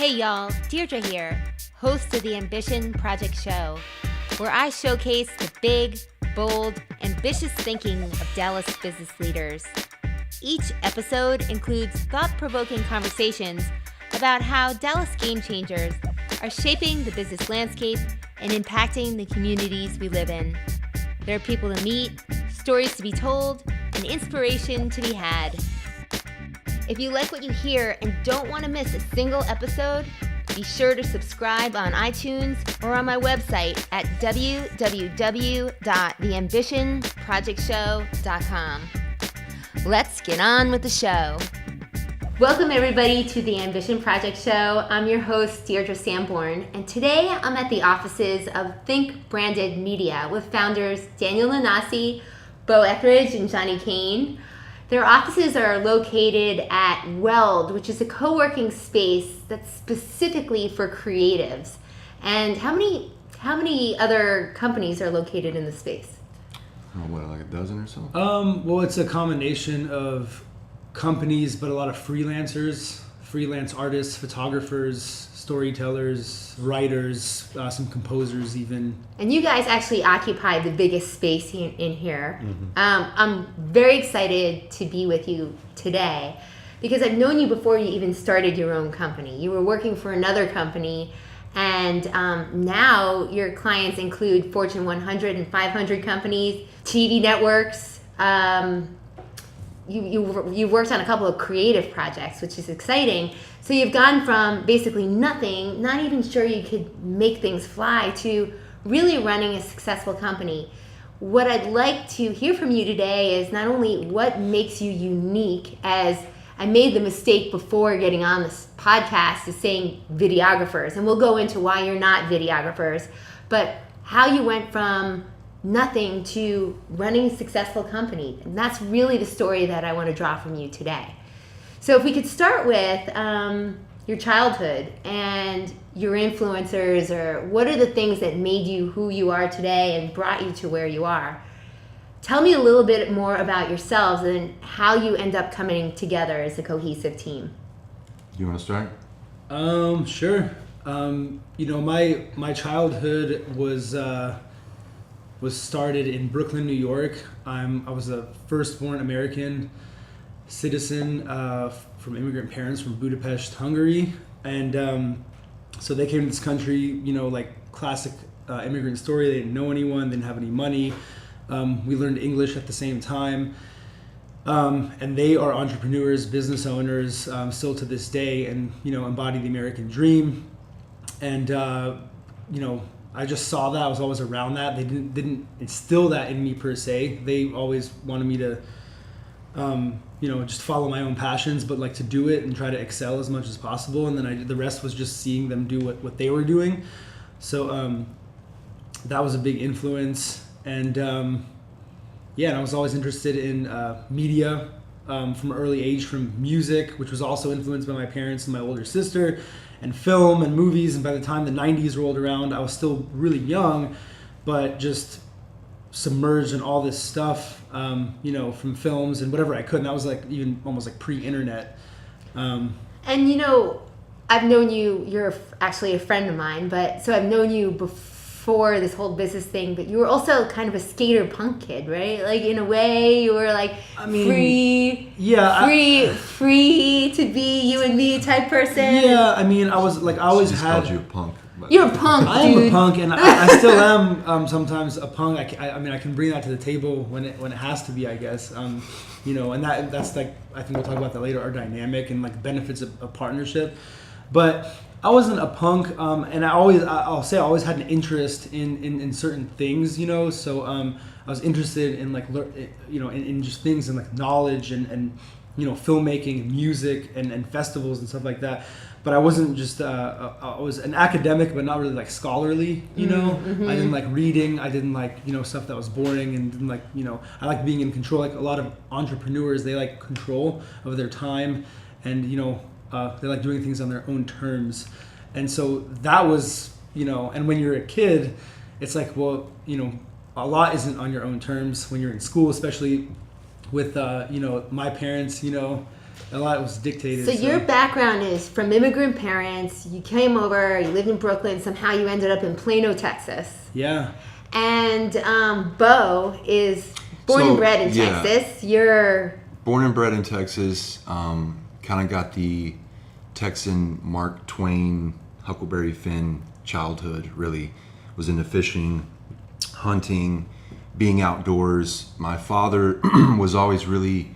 Hey y'all, Deirdre here, host of the Ambition Project Show, where I showcase the big, bold, ambitious thinking of Dallas business leaders. Each episode includes thought-provoking conversations about how Dallas game changers are shaping the business landscape and impacting the communities we live in. There are people to meet, stories to be told, and inspiration to be had. If you like what you hear and don't want to miss a single episode, be sure to subscribe on iTunes or on my website at www.theambitionprojectshow.com. Let's get on with the show. Welcome everybody to the Ambition Project Show. I'm your host, Deirdre Sanborn, and today I'm at the offices of ThinkBranded Media with founders Daniel Nanasi, Bo Etheridge, and Johnny Kane. Their offices are located at Weld, which is a co-working space that's specifically for creatives. And how many other companies are located in the space? Like a dozen or so? Well, it's a combination of companies, but a lot of freelancers, freelance artists, photographers, storytellers, writers, some composers even. And you guys actually occupy the biggest space in here. Mm-hmm. I'm very excited to be with you today because I've known you before you even started your own company. You were working for another company, and now your clients include Fortune 100 and 500 companies, TV networks. You worked on a couple of creative projects, which is exciting. So you've gone from basically nothing, not even sure you could make things fly, to really running a successful company. What I'd like to hear from you today is not only what makes you unique, as I made the mistake before getting on this podcast is saying videographers, and we'll go into why you're not videographers, but how you went from nothing to running a successful company. And that's really the story that I want to draw from you today. So if we could start with your childhood and your influencers, or what are the things that made you who you are today and brought you to where you are. Tell me a little bit more about yourselves and how you end up coming together as a cohesive team. You want to start? Sure. My childhood was started in Brooklyn, New York. I was a firstborn American citizen from immigrant parents from Budapest, Hungary. And so they came to this country, like classic immigrant story. They didn't know anyone, didn't have any money. We learned English at the same time. And they are entrepreneurs, business owners, still to this day, and, embody the American dream. And, I just saw that. I was always around that. They didn't instill that in me per se. They always wanted me to, just follow my own passions, but like to do it and try to excel as much as possible. And then the rest was just seeing them do what they were doing. So that was a big influence. And and I was always interested in media from an early age, from music, which was also influenced by my parents and my older sister, and film and movies. And by the time the 90s rolled around, I was still really young, but just submerged in all this stuff, from films and whatever I could. And that was like even almost like pre-internet. And I've known you, you're actually a friend of mine, so I've known you before this whole business thing, but you were also kind of a skater punk kid, right? Like in a way you were like free to be you and me type person. Yeah, I always called you a punk. You're a punk, I am a punk, and I still am sometimes a punk. I can bring that to the table when it has to be, I guess. And that's like, I think we'll talk about that later, our dynamic and like benefits of partnership. But I wasn't a punk, and I'll say I always had an interest in certain things, So I was interested in like in just things and like knowledge and filmmaking and music and festivals and stuff like that. But I wasn't just I was an academic, but not really like scholarly, Mm-hmm. I didn't like reading. I didn't like stuff that was boring, and didn't like I like being in control. Like a lot of entrepreneurs, they like control of their time, and they like doing things on their own terms. And so that was and when you're a kid, it's like, well, a lot isn't on your own terms when you're in school, especially with my parents, A lot was dictated. So your background is from immigrant parents. You came over, you lived in Brooklyn. Somehow you ended up in Plano, Texas. Yeah. And Bo is born and bred in Texas. You're born and bred in Texas. Kind of got the Texan Mark Twain, Huckleberry Finn childhood. Really was into fishing, hunting, being outdoors. My father was always really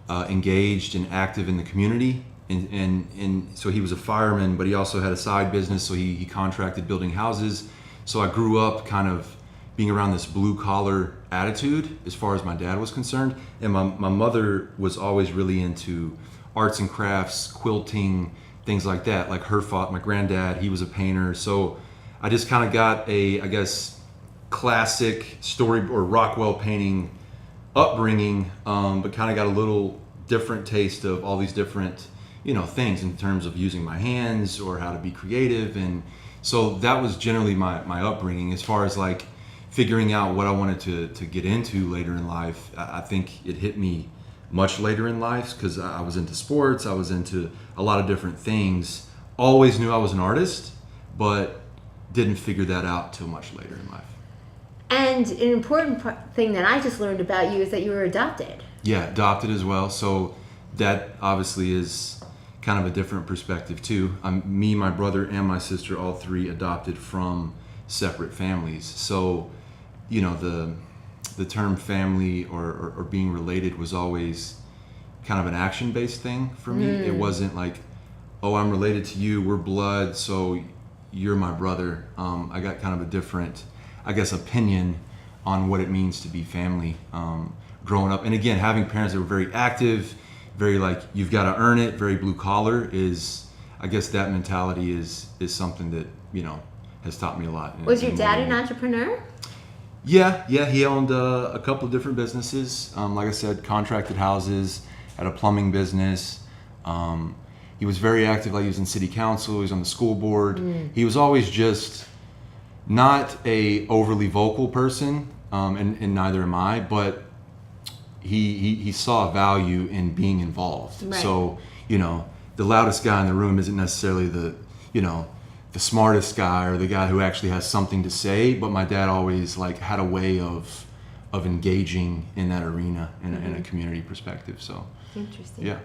engaged and active in the community, and so he was a fireman, but he also had a side business, so he contracted building houses. So I grew up kind of being around this blue collar attitude as far as my dad was concerned, and my mother was always really into arts and crafts, quilting, things like that. Like my granddad, he was a painter, so I just kind of got a, I guess, classic story or Rockwell painting upbringing, but kind of got a little different taste of all these different, things in terms of using my hands or how to be creative. And so that was generally my upbringing. As far as like figuring out what I wanted to get into later in life, I think it hit me much later in life because I was into sports, I was into a lot of different things. Always knew I was an artist, but didn't figure that out till much later in life. And an important thing that I just learned about you is that you were adopted. Yeah, adopted as well. So that obviously is kind of a different perspective too. Me, my brother, and my sister, all three adopted from separate families. So, the term family or being related was always kind of an action-based thing for me. It wasn't like, oh, I'm related to you, we're blood, so you're my brother. I got kind of a different, I guess, opinion on what it means to be family growing up. And again, having parents that were very active, very like, you've got to earn it, very blue collar is, I guess that mentality is something that, has taught me a lot. Was your dad an entrepreneur? Yeah, he owned a couple of different businesses. Like I said, contracted houses, had a plumbing business. He was very active, like he was in city council, he was on the school board. He was always just not a overly vocal person, and neither am I, but he saw value in being involved. Right. So, the loudest guy in the room isn't necessarily the smartest guy or the guy who actually has something to say, but my dad always had a way of engaging in that arena in a community perspective. So interesting. Yeah.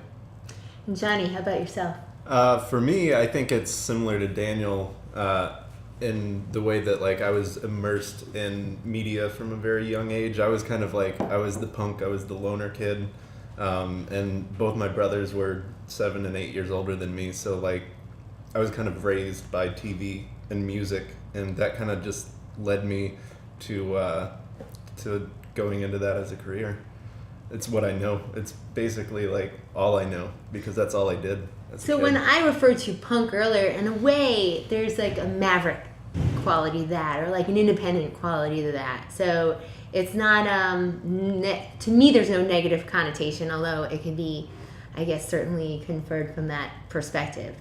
And Johnny, how about yourself? For me, I think it's similar to Daniel in the way that I was immersed in media from a very young age. I was kind of I was the punk, I was the loner kid, and both my brothers were 7 and 8 years older than me, so I was kind of raised by TV and music, and that kind of just led me to going into that as a career. It's what I know. It's basically all I know because that's all I did as a So kid. when I referred to punk earlier, in a way, there's a maverick quality to that, or an independent quality to that. So it's not, to me, there's no negative connotation, although it can be, I guess, certainly conferred from that perspective.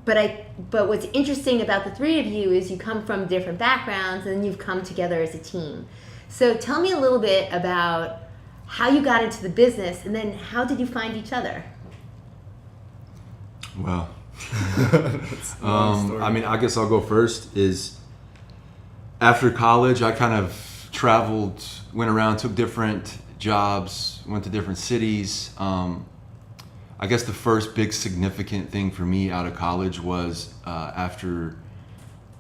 But what's interesting about the three of you is you come from different backgrounds and you've come together as a team. So tell me a little bit about how you got into the business, and then how did you find each other? Well, That's a long story. I guess I'll go first. Is after college, I kind of traveled, went around, took different jobs, went to different cities. I guess the first big significant thing for me out of college was after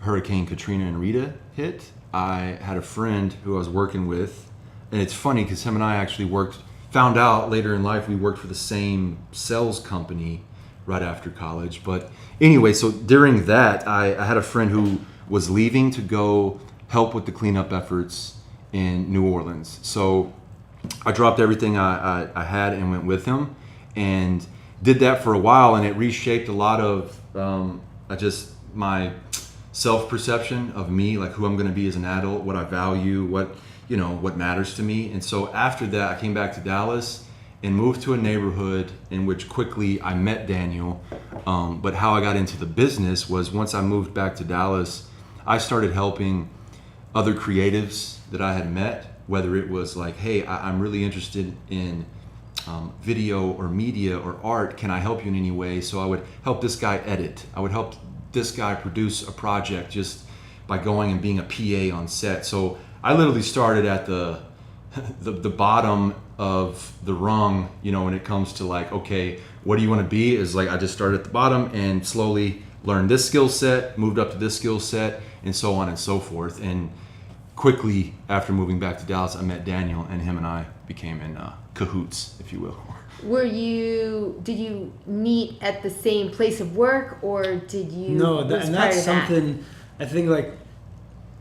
Hurricane Katrina and Rita hit, I had a friend who I was working with, and it's funny because him and I actually found out later in life we worked for the same sales company right after college. But anyway, so during that, I had a friend who was leaving to go help with the cleanup efforts in New Orleans. So I dropped everything I had and went with him, and did that for a while, and it reshaped a lot of my self-perception of me, who I'm going to be as an adult, what I value, what matters to me. And so after that, I came back to Dallas and moved to a neighborhood in which quickly I met Daniel. But how I got into the business was once I moved back to Dallas, I started helping other creatives that I had met, whether it was hey, I'm really interested in video or media or art. Can I help you in any way? So I would help this guy edit. I would help this guy produce a project just by going and being a PA on set. So I literally started at the bottom of the rung, you know, when it comes to like, okay, what do you want to be? Is like I just started at the bottom and slowly learned this skill set, moved up to this skill set, and so on and so forth. And quickly after moving back to Dallas, I met Daniel, and him and I became in cahoots, if you will. Did you meet at the same place of work, or did you? No, and that's something I think like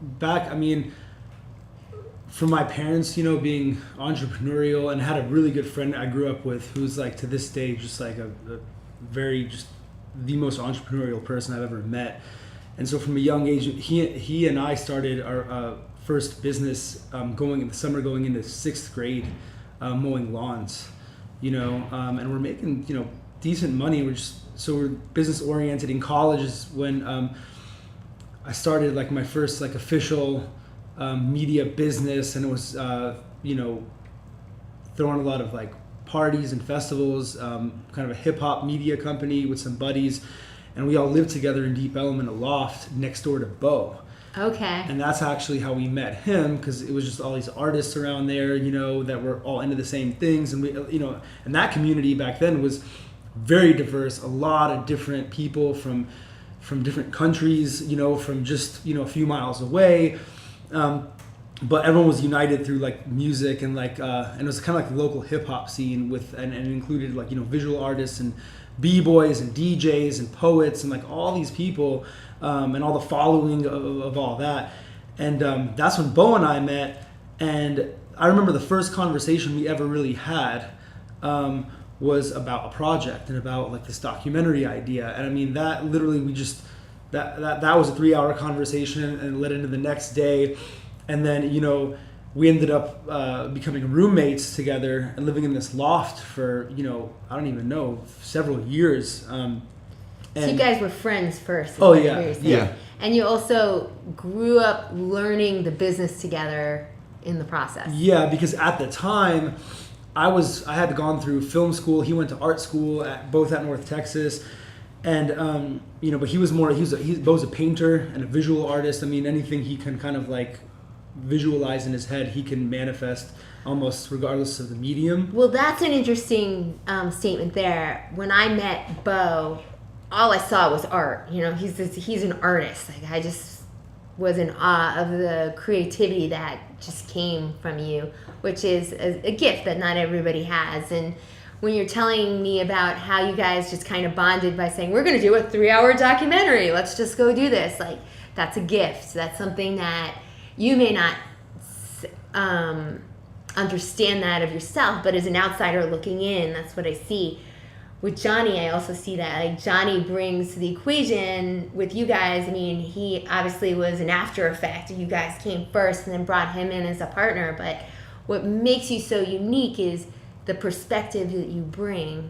back, I mean, from my parents, you know, being entrepreneurial, and had a really good friend I grew up with who's like to this day just like a very, just the most entrepreneurial person I've ever met. And so from a young age, he and I started our first business going in the summer, going into 6th grade, mowing lawns, you know, and we're making, you know, decent money. We're business oriented. In college is when I started like my first like official media business, and it was you know, throwing a lot of like parties and festivals, kind of a hip hop media company with some buddies, and we all lived together in Deep Ellum in a loft next door to Bo. Okay. And that's actually how we met him, because it was just all these artists around there, you know, that were all into the same things, and we, you know, and that community back then was very diverse, a lot of different people from different countries, you know, from just, you know, a few miles away. But everyone was united through like music, and like and it was kind of like the local hip hop scene with, and included like, you know, visual artists and b-boys and DJs and poets and like all these people, and all the following of all that. And that's when Bo and I met. And I remember the first conversation we ever really had was about a project and about like this documentary idea. And I mean, that literally, we just that was a 3-hour conversation, and led into the next day. And then, you know, we ended up becoming roommates together and living in this loft for, you know, I don't even know, several years. So you guys were friends first. Oh yeah, yeah. And you also grew up learning the business together in the process. Yeah, because at the time, I had gone through film school. He went to art school both at North Texas, and you know, but Bo's a painter and a visual artist. I mean, anything he can kind of like visualize in his head, he can manifest almost regardless of the medium. Well, that's an interesting statement there. When I met Bo, all I saw was art. You know, he's an artist. Like, I just was in awe of the creativity that just came from you, which is a gift that not everybody has. And when you're telling me about how you guys just kind of bonded by saying, we're going to do a 3-hour documentary, let's just go do this, like, that's a gift. That's something that you may not understand that of yourself, but as an outsider looking in, that's what I see. With Johnny, I also see that. Like, Johnny brings to the equation with you guys. I mean, he obviously was an after effect. You guys came first and then brought him in as a partner. But what makes you so unique is the perspective that you bring,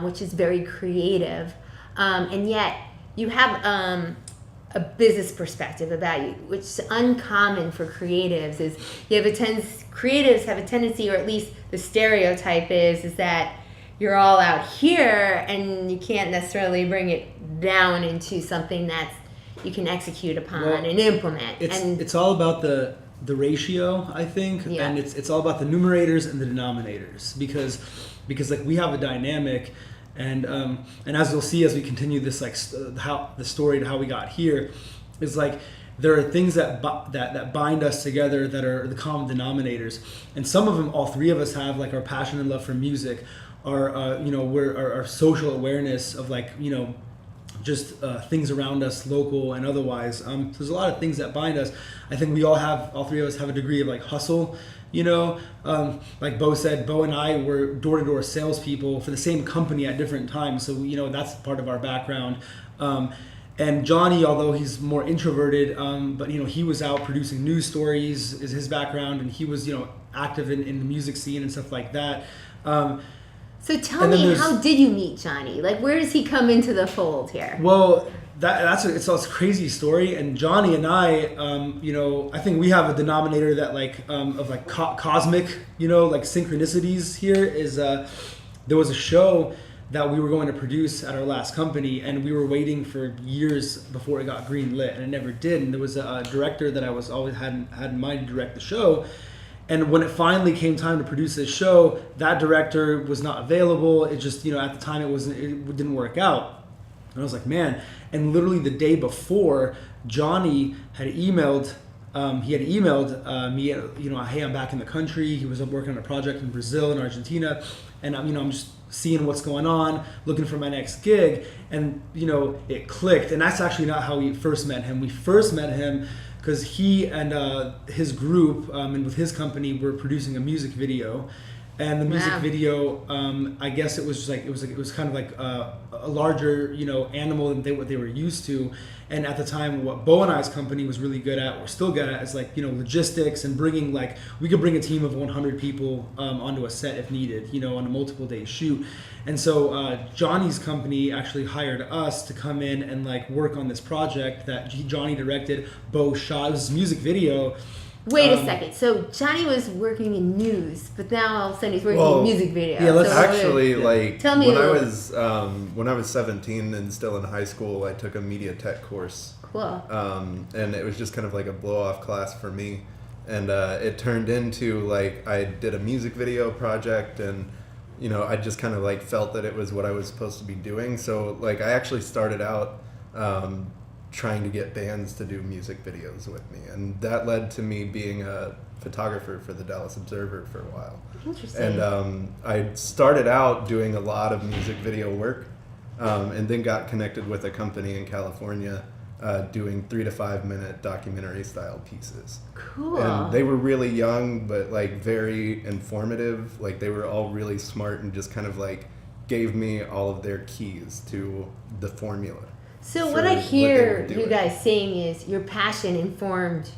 which is very creative. And yet you have a business perspective about you, which is uncommon for creatives. Is creatives have a tendency, or at least the stereotype is that you're all out here and you can't necessarily bring it down into something that you can execute upon and implement. It's all about the ratio, I think, yeah. And it's all about the numerators and the denominators, because like we have a dynamic, and as you'll see as we continue this, like how the story to how we got here is like there are things that bind us together that are the common denominators, and some of them all three of us have, like our passion and love for music, our you know, our social awareness of, like, you know, just things around us, local and otherwise. There's a lot of things that bind us. I think all three of us have a degree of like hustle, you know. Like Bo said, Bo and I were door-to-door salespeople for the same company at different times, so, you know, that's part of our background. And Johnny, although he's more introverted, but, you know, he was out producing news stories is his background, and he was, you know, active in the music scene and stuff like that. So tell me, how did you meet Johnny? Like, where does he come into the fold here? Well, it's a crazy story. And Johnny and I, I think we have a denominator that of cosmic, like synchronicities here is there was a show that we were going to produce at our last company, and we were waiting for years before it got green lit, and it never did. And there was a director that I was always had in mind to direct the show. And when it finally came time to produce this show, that director was not available. It just, at the time it didn't work out. And I was like, man. And literally the day before, Johnny had emailed me, hey, I'm back in the country. He was working on a project in Brazil and Argentina, and I'm just seeing what's going on, looking for my next gig, and it clicked. And that's actually not how we first met him. We first met him because he and his group and with his company were producing a music video. And the music video, I guess it was kind of like a larger, animal than what they were used to. And at the time, what Bo and I's company was really good at, or still good at, is logistics and bringing we could bring a team of 100 people onto a set if needed, on a multiple day shoot. And so Johnny's company actually hired us to come in and work on this project that Johnny directed. Bo shot. It was his music video. Wait a second. So Johnny was working in news, but now all of a sudden he's working in music video. Yeah, let's tell me when I was 17 and still in high school, I took a media tech course. Cool. And it was just kind of like a blow-off class for me, and it turned into I did a music video project, and I just kind of felt that it was what I was supposed to be doing. So I actually started out trying to get bands to do music videos with me, and that led to me being a photographer for the Dallas Observer for a while. Interesting. And I started out doing a lot of music video work, and then got connected with a company in California doing 3 to 5 minute documentary style pieces. Cool. And they were really young, but very informative. They were all really smart and just kind of gave me all of their keys to the formula. So what I hear you guys saying is your passion informed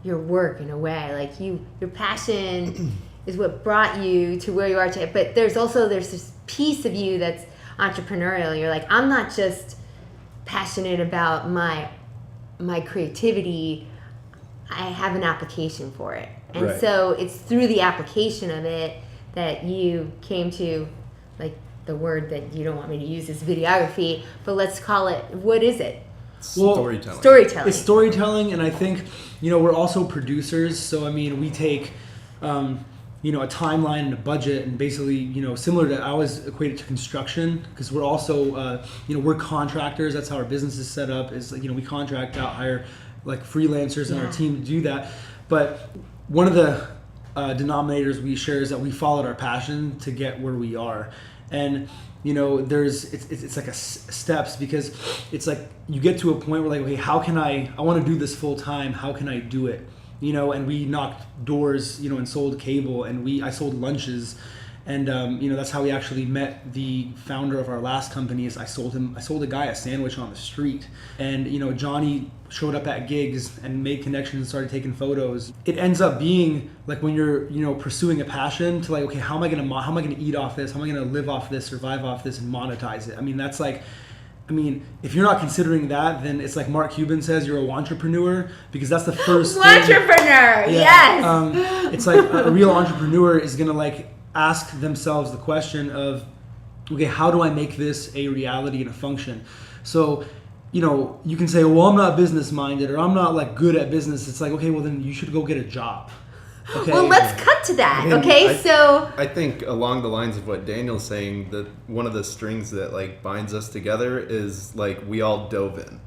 your work in a way. Your passion is what brought you to where you are today. But there's this piece of you that's entrepreneurial. You're I'm not just passionate about my creativity. I have an application for it. And so it's through the application of it that you came to the word that you don't want me to use is videography, but let's call it, what is it? Storytelling. It's storytelling, and I think, we're also producers, so we take, a timeline and a budget, and basically, similar to, I always equate it to construction, because we're also, we're contractors, that's how our business is set up, is, we contract out, hire, freelancers in our team to do that, but one of the denominators we share is that we followed our passion to get where we are. And it's a steps, because it's you get to a point where okay, how can I want to do this full time, how can I do it, and we knocked doors, and sold cable, and I sold lunches, and that's how we actually met the founder of our last company. Is I sold a guy a sandwich on the street, and Johnny showed up at gigs and made connections and started taking photos. It ends up being when you're pursuing a passion to okay, how am I gonna eat off this? How am I gonna live off this, survive off this, and monetize it? That's if you're not considering that, then it's Mark Cuban says, you're a entrepreneur, because that's the first entrepreneur. Yes. It's a real entrepreneur is gonna ask themselves the question of, okay, how do I make this a reality and a function? So you can say, well, I'm not business minded, or I'm not good at business. It's okay, well then you should go get a job. Okay. Well, let's cut to that. I think along the lines of what Daniel's saying, that one of the strings that binds us together is we all dove in.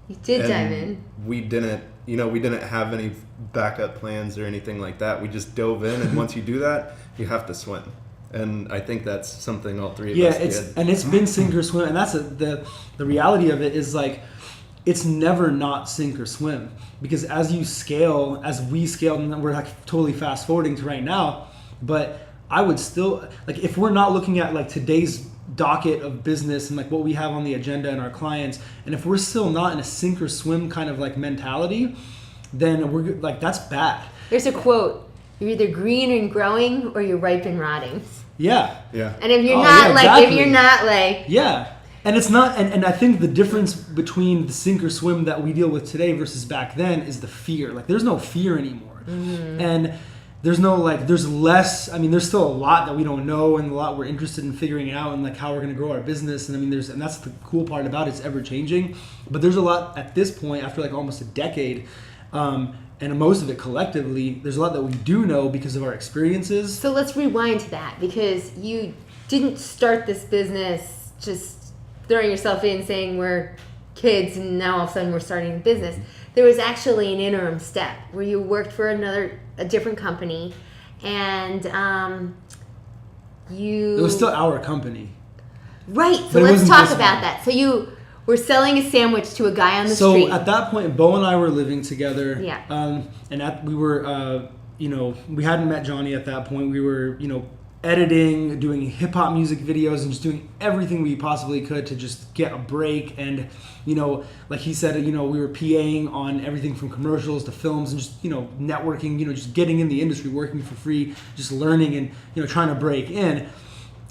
You did dive in. We didn't have any backup plans or anything like that. We just dove in, and once you do that, you have to swim. And I think that's something all three of us did. And it's been sink or swim, and that's the reality of it is it's never not sink or swim, because as we scaled, and we're totally fast forwarding to right now, but I would still if we're not looking at today's docket of business and what we have on the agenda and our clients, and if we're still not in a sink or swim kind of mentality, then we're that's bad. There's a quote: you're either green and growing, or you're ripe and rotting. Yeah. Yeah. And if you're exactly. if you're not yeah. And it's not, and I think the difference between the sink or swim that we deal with today versus back then is the fear. Like, there's no fear anymore. And there's no, like, there's less, I mean, there's still a lot that we don't know and a lot we're interested in figuring out and, like, how we're going to grow our business. And I mean, and that's the cool part about it, it's ever changing. But there's a lot at this point, after, like, almost a decade, and most of it collectively, there's a lot that we do know because of our experiences. So let's rewind to that, because you didn't start this business just throwing yourself in saying we're kids and now all of a sudden we're starting a business. There was actually an interim step where you worked for a different company, and It was still our company. Right, so But it let's wasn't talk this about one. that. So you were selling a sandwich to a guy on the So street. at that point, Bo and I were living together. Yeah. We were, we hadn't met Johnny at that point. We were, editing, doing hip hop music videos, and just doing everything we possibly could to just get a break. And, like he said, we were PAing on everything from commercials to films and just, networking, just getting in the industry, working for free, just learning and, trying to break in.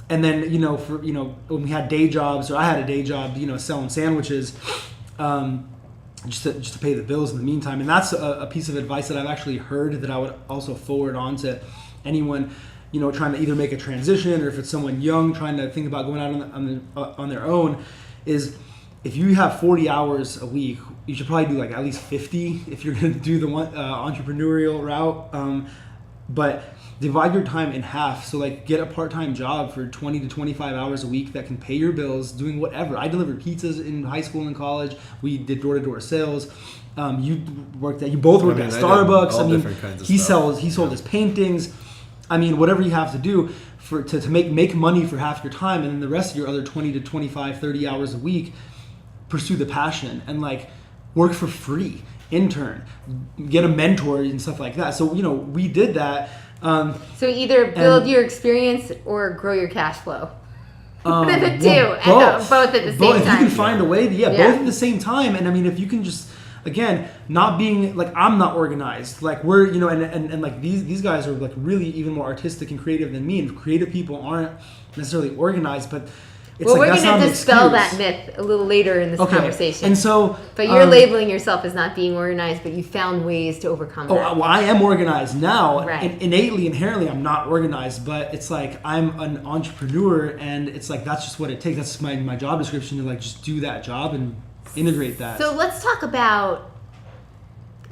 And then, when we had day jobs, or I had a day job, selling sandwiches, just to pay the bills in the meantime. And that's a piece of advice that I've actually heard that I would also forward on to anyone, trying to either make a transition, or if it's someone young trying to think about going out on their own, is if you have 40 hours a week, you should probably do like at least 50 if you're going to do the entrepreneurial route. But divide your time in half. So like get a part-time job for 20 to 25 hours a week that can pay your bills, doing whatever. I delivered pizzas in high school and college. We did door-to-door sales. You both worked at Starbucks. All different kinds of he stuff. sold his paintings. I mean, whatever you have to do to make money for half your time, and then the rest of your other 20 to 25, 30 hours a week, pursue the passion and like work for free, intern, get a mentor and stuff like that. So, we did that. So either build your experience or grow your cash flow. One of the two. Both. Both at the same If you time. can find a way, both at the same time. And I mean, if you can just, again, not being like, I'm not organized. Like we're, and like these guys are like really even more artistic and creative than me. And creative people aren't necessarily organized, but it's Well, like, we're that's going not to an dispel excuse. that myth a little later in this conversation. And so, But you're labeling yourself as not being organized, but you found ways to overcome that. well, I am organized now. Right. Innately, inherently, I'm not organized, but it's like I'm an entrepreneur, and it's like that's just what it takes. That's my job description, to like just do that job and integrate that. So let's talk about,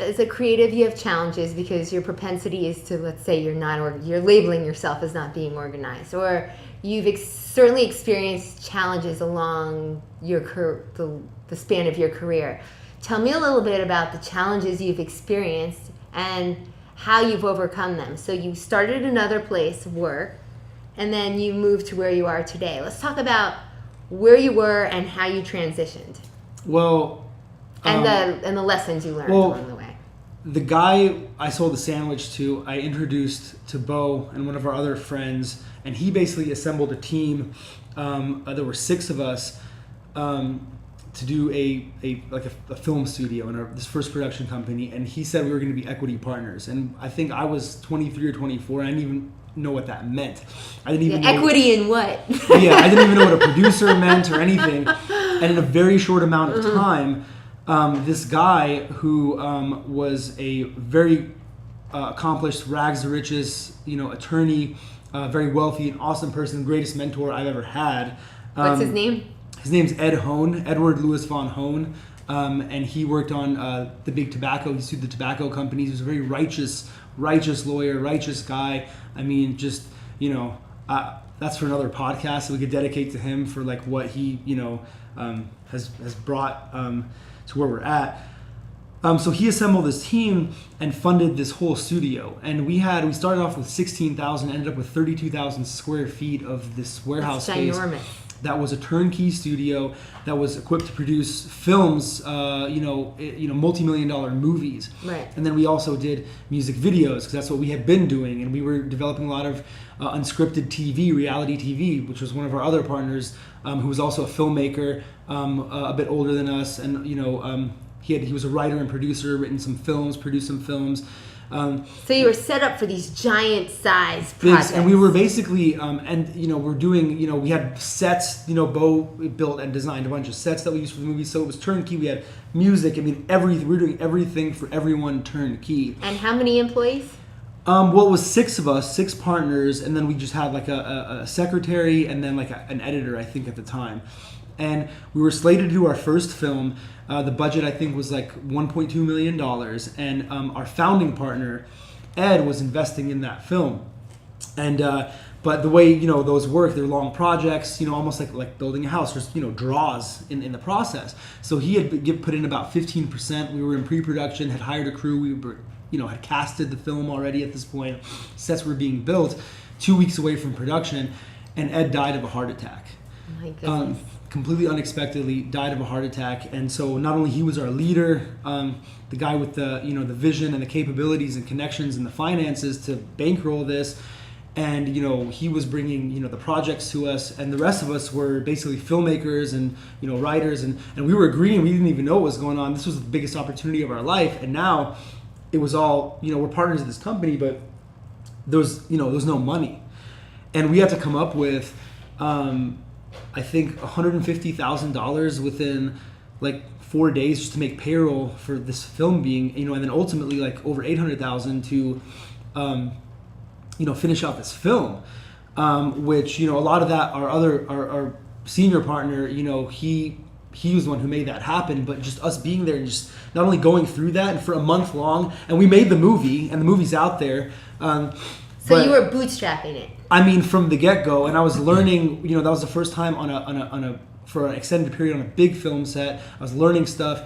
as a creative, you have challenges because your propensity is to, let's say, you're labeling yourself as not being organized, or you've certainly experienced challenges along the span of your career. Tell me a little bit about the challenges you've experienced and how you've overcome them. So you started another place of work, and then you moved to where you are today. Let's talk about where you were and how you transitioned, Well, and the lessons you learned along the way. the guy I sold the sandwich to, I introduced to Bo and one of our other friends, and he basically assembled a team. There were 6 of us to do a film studio in this first production company, and he said we were going to be equity partners. And I think I was 23 or 24. I didn't even know what that meant. I didn't even know Equity in what? I didn't even know what a producer meant or anything. And in a very short amount of time, this guy who was a very accomplished, rags to riches, attorney, very wealthy, an awesome person, greatest mentor I've ever had. What's his name? His name's Ed Hone, Edward Louis von Hone, and he worked on the big tobacco. He sued the tobacco companies. He was a very righteous lawyer, righteous guy. I mean, just that's for another podcast that we could dedicate to him for like what he has brought to where we're at. So he assembled this team and funded this whole studio, and we started off with 16,000, ended up with 32,000 square feet of this warehouse That's space. ginormous. That was a turnkey studio that was equipped to produce films, multi-million-dollar movies. Right. And then we also did music videos because that's what we had been doing, and we were developing a lot of unscripted TV, reality TV, which was one of our other partners, who was also a filmmaker, a bit older than us, and he was a writer and producer, produced some films. So you were set up for these giant size Bigs, projects. and we were basically, we're doing, we had sets, Bo built and designed a bunch of sets that we used for the movie, so it was turnkey. We had music, everything. We were doing everything for everyone turnkey. And how many employees? Well, it was 6 of us, 6 partners, and then we just had like a secretary and then like an editor, I think, at the time. And we were slated to do our first film. The budget, I think, was like $1.2 million. And our founding partner, Ed, was investing in that film. And but the way those work, they're long projects, almost like building a house. There's draws in the process. So he had put in about 15%. We were in pre-production, had hired a crew. We were had casted the film already at this point. Sets were being built. 2 weeks away from production, and Ed died of a heart attack. Oh my goodness. Completely unexpectedly died of a heart attack. And so not only he was our leader, the guy with the the vision and the capabilities and connections and the finances to bankroll this, and he was bringing the projects to us, and the rest of us were basically filmmakers and writers, and we were agreeing. We didn't even know what was going on. This was the biggest opportunity of our life, and now it was all, we're partners of this company, but there was no money. And we had to come up with, I think, $150,000 within like 4 days just to make payroll for this film being, and then ultimately like over $800,000 to, finish out this film, which, a lot of that, our senior partner, he was the one who made that happen, but just us being there and just not only going through that and for a month long, and we made the movie, and the movie's out there. So you were bootstrapping it. From the get-go, and I was learning. That was the first time for an extended period on a big film set. I was learning stuff,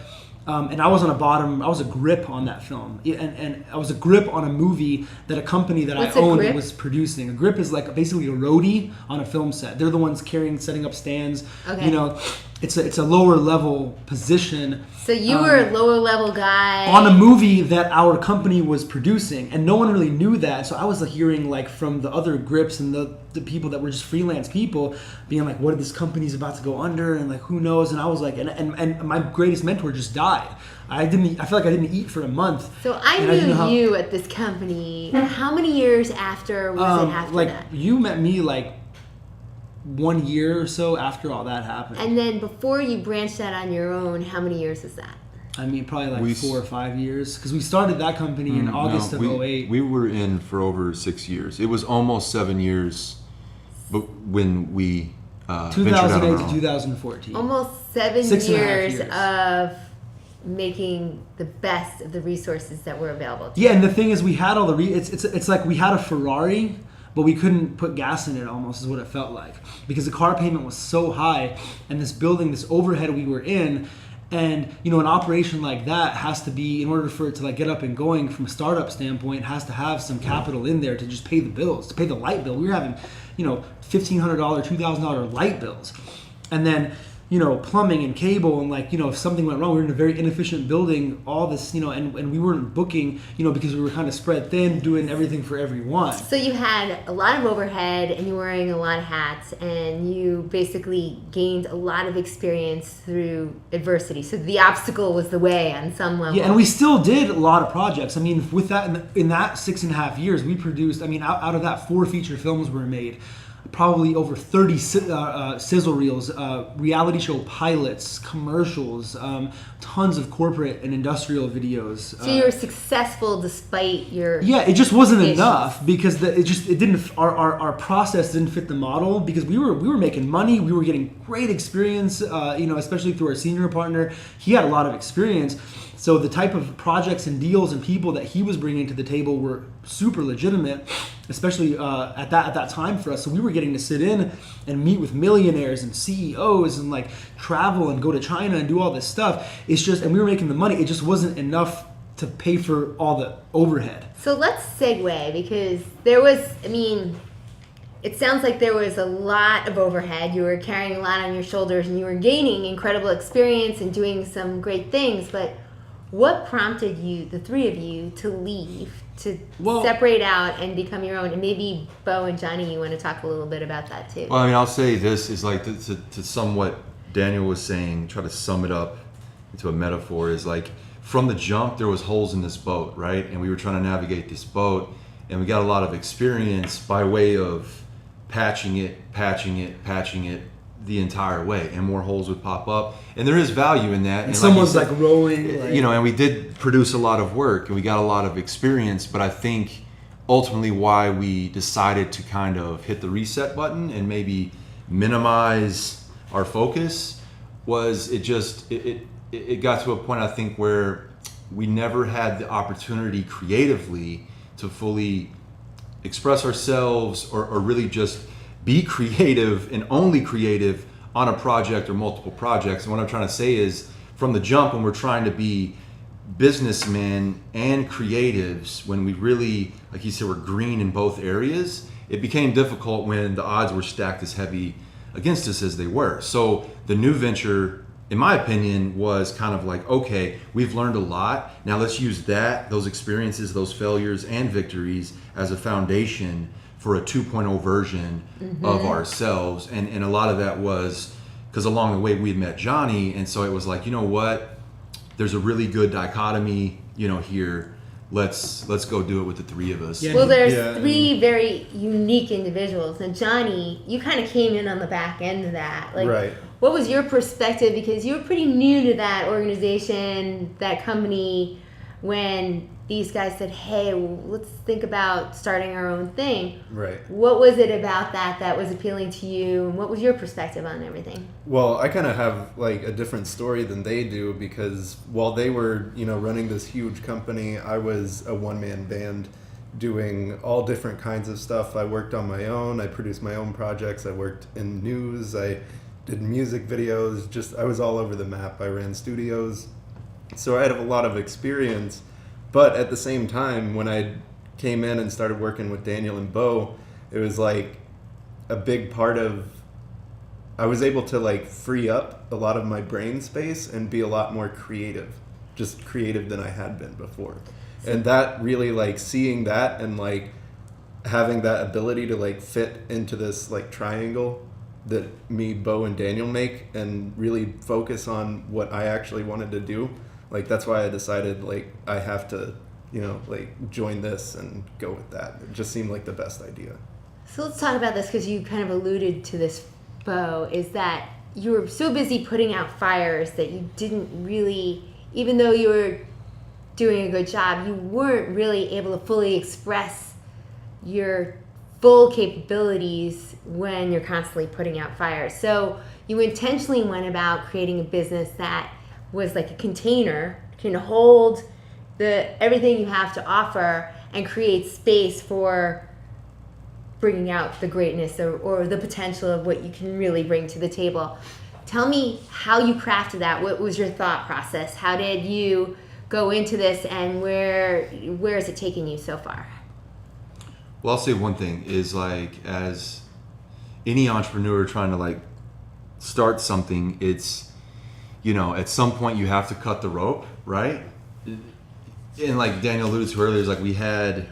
and I was I was a grip on that film, and I was a grip on a movie that a company that What's I a owned grip? was producing. A grip is like basically a roadie on a film set. They're the ones setting up stands. Okay. It's a lower level position. So you were a lower level guy On a movie that our company was producing, and no one really knew that. So I was hearing from the other grips and the people that were just freelance people being like, what if this company's about to go under, and who knows? And I was like, and my greatest mentor just died. I feel like I didn't eat for a month. So I knew you at this company. How many years after was it after that? You met me 1 year or so after all that happened. And then before you branched out on your own, how many years is that? Probably 4 or 5 years, because we started that company in August of 2008. We were in for over 6 years. It was almost 7 years, but when we ventured out on our 2008 to own. 2014. Almost 7 6.5 years years. of making the best of the resources that were available to you. Yeah, and the thing is, we had all the it's like we had a Ferrari, but we couldn't put gas in it, almost is what it felt like, because the car payment was so high, and this building, this overhead we were in, and an operation like that has to be, in order for it to get up and going from a startup standpoint, has to have some capital in there to just pay the bills, to pay the light bill. We were having $1,500, $2,000 light bills, and then plumbing and cable, and if something went wrong, we were in a very inefficient building, all this, and we weren't booking, because we were kind of spread thin, doing everything for everyone. So you had a lot of overhead, and you were wearing a lot of hats, and you basically gained a lot of experience through adversity. So the obstacle was the way on some level. Yeah, and we still did a lot of projects. With that, in that 6.5 years, we produced, out of that 4 feature films were made. Probably over 30 sizzle reels, reality show pilots, commercials, tons of corporate and industrial videos. So you were successful despite your it just wasn't issues. enough, because it didn't. Our process didn't fit the model, because we were making money, we were getting great experience, especially through our senior partner. He had a lot of experience. So the type of projects and deals and people that he was bringing to the table were super legitimate, especially at that time for us. So we were getting to sit in and meet with millionaires and CEOs and travel and go to China and do all this stuff. And we were making the money. It just wasn't enough to pay for all the overhead. So let's segue, because there was, it sounds like there was a lot of overhead. You were carrying a lot on your shoulders, and you were gaining incredible experience and doing some great things. But what prompted you, the three of you, to leave, to separate out and become your own? And maybe Bo and Johnny, you want to talk a little bit about that too. Well, I'll say this is to sum what Daniel was saying, try to sum it up into a metaphor, is from the jump, there was holes in this boat, right? And we were trying to navigate this boat, and we got a lot of experience by way of patching it the entire way, and more holes would pop up, and there is value in that. And someone's like rowing, you know, and we did produce a lot of work, and we got a lot of experience. But I think ultimately why we decided to kind of hit the reset button and maybe minimize our focus was it got to a point, I think, where we never had the opportunity creatively to fully express ourselves or really just be creative and only creative on a project or multiple projects. And what I'm trying to say is, from the jump, when we're trying to be businessmen and creatives, when we really, like you said, we're green in both areas, it became difficult when the odds were stacked as heavy against us as they were. So the new venture, in my opinion, was kind of like, okay, we've learned a lot. Now let's use those experiences, those failures and victories as a foundation for a 2.0 version of ourselves. And a lot of that was because along the way we had met Johnny, and so it was like, you know what, there's a really good dichotomy, you know, here. Let's go do it with the three of us. Yeah. Well, there's three very unique individuals. And Johnny, you kind of came in on the back end of that. Like, Right. What was your perspective? Because you were pretty new to that organization, that company, when these guys said, hey, let's think about starting our own thing. Right. What was it about that was appealing to you? And what was your perspective on everything? Well, I kind of have like a different story than they do, because while they were, you know, running this huge company, I was a one-man band doing all different kinds of stuff. I worked on my own. I produced my own projects. I worked in news. I did music videos. I was all over the map. I ran studios. So I had a lot of experience. But at the same time, when I came in and started working with Daniel and Bo, it was like a big part of, I was able to like free up a lot of my brain space and be a lot more creative, just creative than I had been before. And that really, like, seeing that and like having that ability to like fit into this like triangle that me, Bo, and Daniel make, and really focus on what I actually wanted to do. Like, that's why I decided, like, I have to, you know, like, join this and go with that. It just seemed like the best idea. So let's talk about this, because you kind of alluded to this, Bo, is that you were so busy putting out fires that you didn't really, even though you were doing a good job, you weren't really able to fully express your full capabilities when you're constantly putting out fires. So you intentionally went about creating a business that was like a container, can hold everything you have to offer and create space for bringing out the greatness or the potential of what you can really bring to the table. Tell me how you crafted that. What was your thought process? How did you go into this, and where is it taking you so far? Well, I'll say one thing is, like, as any entrepreneur trying to like start something, it's, you know, at some point you have to cut the rope, right? And like Daniel alluded to earlier, is like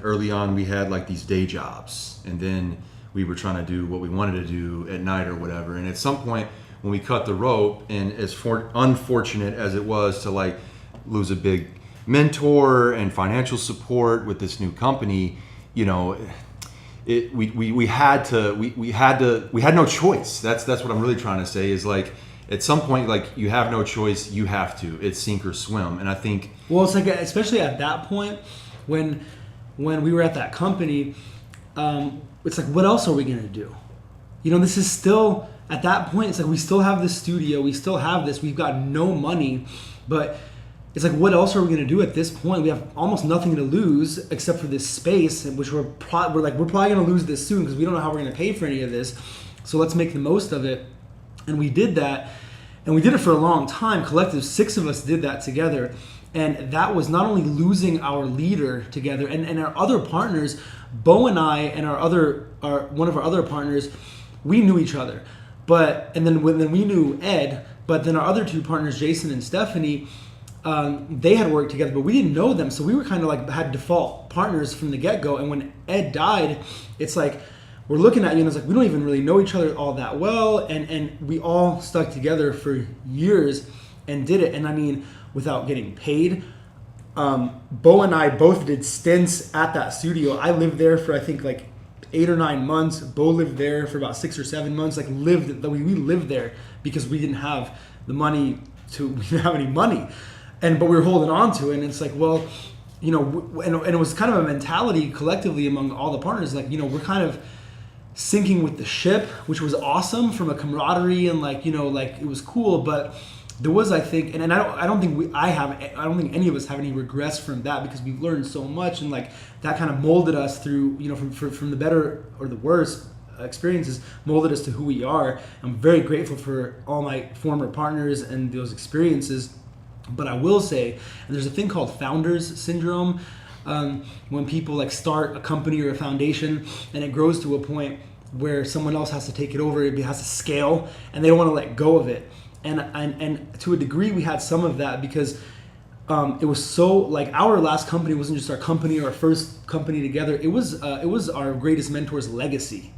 early on we had like these day jobs, and then we were trying to do what we wanted to do at night or whatever. And at some point when we cut the rope, and as unfortunate as it was to like lose a big mentor and financial support with this new company, you know, we had no choice. That's what I'm really trying to say, is like, at some point, like, you have no choice. You have to. It's sink or swim. And I think, well, it's like, especially at that point when we were at that company, it's like, what else are we gonna do? You know, this is still, at that point, it's like, we still have the studio, we still have this, we've got no money, but it's like, what else are we gonna do at this point? We have almost nothing to lose except for this space, which we're probably gonna lose this soon because we don't know how we're gonna pay for any of this. So let's make the most of it. And we did that, and we did it for a long time. Collective, 6 of us did that together. And that was not only losing our leader together and our other partners, Bo and I and one of our other partners, we knew each other. And then we knew Ed, but then our other 2 partners, Jason and Stephanie, they had worked together, but we didn't know them. So we were kind of like had default partners from the get-go. And when Ed died, it's like, we're looking at you and it's like, we don't even really know each other all that well. And we all stuck together for years and did it. And I mean, without getting paid, Bo and I both did stints at that studio. I lived there for I think like 8 or 9 months. Bo lived there for about 6 or 7 months. Like we lived there because we didn't have the money we didn't have any money, but we were holding on to it. And it's like, well, you know, and it was kind of a mentality collectively among all the partners. Like, you know, we're kind of sinking with the ship, which was awesome from a camaraderie and like, you know, like it was cool, but there was, I think, and I don't think any of us have any regrets from that, because we've learned so much, and like that kind of molded us through, you know, from the better or the worst experiences, molded us to who we are. I'm very grateful for all my former partners and those experiences. But I will say, and there's a thing called founders syndrome, when people like start a company or a foundation and it grows to a point where someone else has to take it over, it has to scale, and they don't want to let go of it. And to a degree, we had some of that because it was so, like, our last company wasn't just our company or our first company together. It was our greatest mentor's legacy.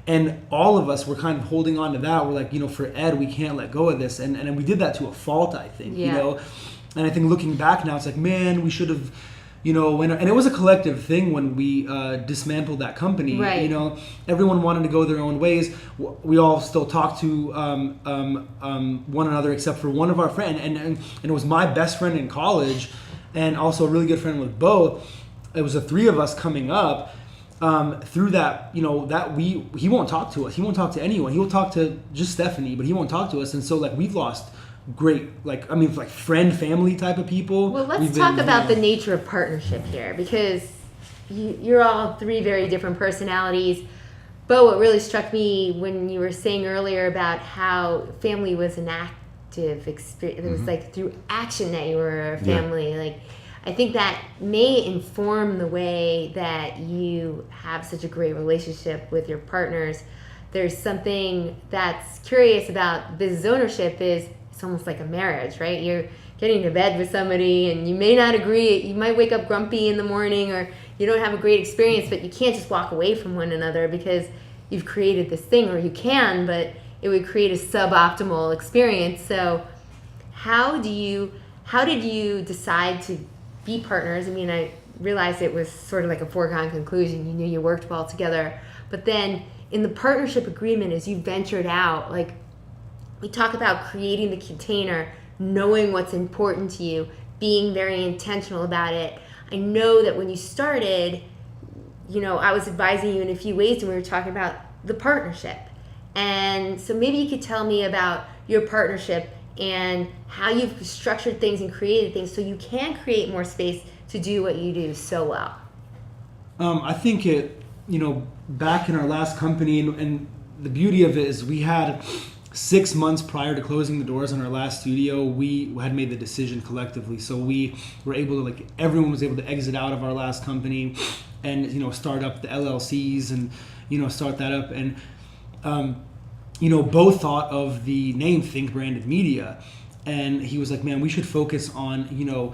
And all of us were kind of holding on to that. We're like, you know, for Ed, we can't let go of this. And we did that to a fault, I think, you know. And I think looking back now, it's like, man, we should have, you know, and it was a collective thing when we dismantled that company. Right. You know, everyone wanted to go their own ways. We all still talk to one another, except for one of our friends. And it was my best friend in college, and also a really good friend with Bo. It was the three of us coming up. Through that, you know, he won't talk to us. He won't talk to anyone. He will talk to just Stephanie, but he won't talk to us. And so, like, we've lost great, like, I mean, like friend, family type of people. Well, let's talk about the nature of partnership here, because you're all three very different personalities. But what really struck me when you were saying earlier about how family was an active experience, it was like through action that you were a family, like, I think that may inform the way that you have such a great relationship with your partners. There's something that's curious about business ownership is it's almost like a marriage, right? You're getting to bed with somebody and you may not agree. You might wake up grumpy in the morning, or you don't have a great experience, but you can't just walk away from one another because you've created this thing, or you can, but it would create a suboptimal experience. So how did you decide to be partners? I mean, I realized it was sort of like a foregone conclusion. You knew you worked well together. But then in the partnership agreement, as you ventured out, like, we talk about creating the container, knowing what's important to you, being very intentional about it. I know that when you started, you know, I was advising you in a few ways, and we were talking about the partnership. And so maybe you could tell me about your partnership and how you've structured things and created things so you can create more space to do what you do so well. I think it, you know, back in our last company, and the beauty of it is we had 6 months prior to closing the doors on our last studio, we had made the decision collectively. So we were able to, like, everyone was able to exit out of our last company and, you know, start up the LLCs and, you know, start that up. And, you know, both thought of the name ThinkBranded Media, and he was like, man, we should focus on, you know,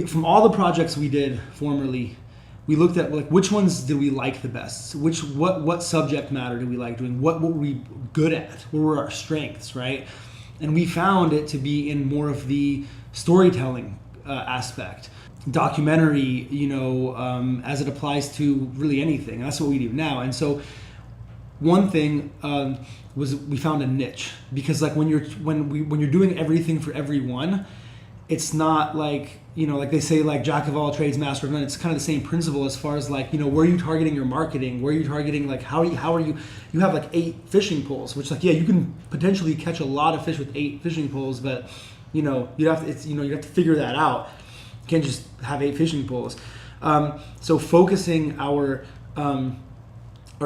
from all the projects we did formerly, we looked at, like, which ones did we like the best? What subject matter did we like doing? What were we good at? What were our strengths, right? And we found it to be in more of the storytelling aspect, documentary, you know, as it applies to really anything. And that's what we do now. And so one thing was we found a niche, because, like, when you're doing everything for everyone, it's not like, you know, like they say, like, jack of all trades, master of none. It's kind of the same principle as far as, like, you know, where are you targeting your marketing? Where are you targeting, like, how are you have like 8 fishing poles, which, like, yeah, you can potentially catch a lot of fish with 8 fishing poles, but, you know, you have to figure that out. You can't just have 8 fishing poles. So focusing our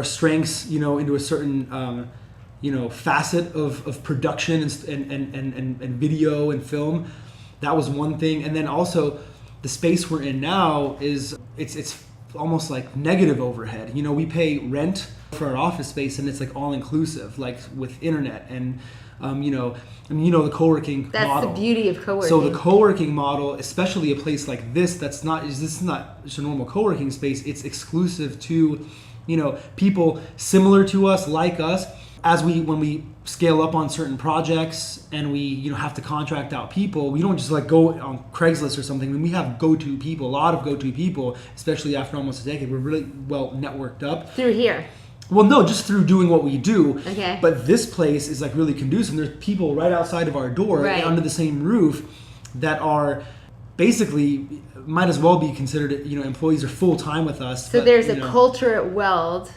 strengths, you know, into a certain you know, facet of production and video and film. That was one thing. And then also the space we're in now is it's almost like negative overhead. You know, we pay rent for our office space, and it's like all inclusive, like with internet and you know, the co-working model. That's the beauty of co-working. So the co-working model, especially a place like this, this is not just a normal co-working space. It's exclusive to, you know, people similar to us, like us. when we scale up on certain projects and we have to contract out people, we don't just like go on Craigslist or something. I mean, we have go-to people, a lot of go-to people, especially after almost a decade. We're really well networked up. Through here. Well, no, just through doing what we do. Okay. But this place is like really conducive. There's people right outside of our door, Right. under the same roof, that are basically might as well be considered, employees are full time with us. So but, there's a culture at Weld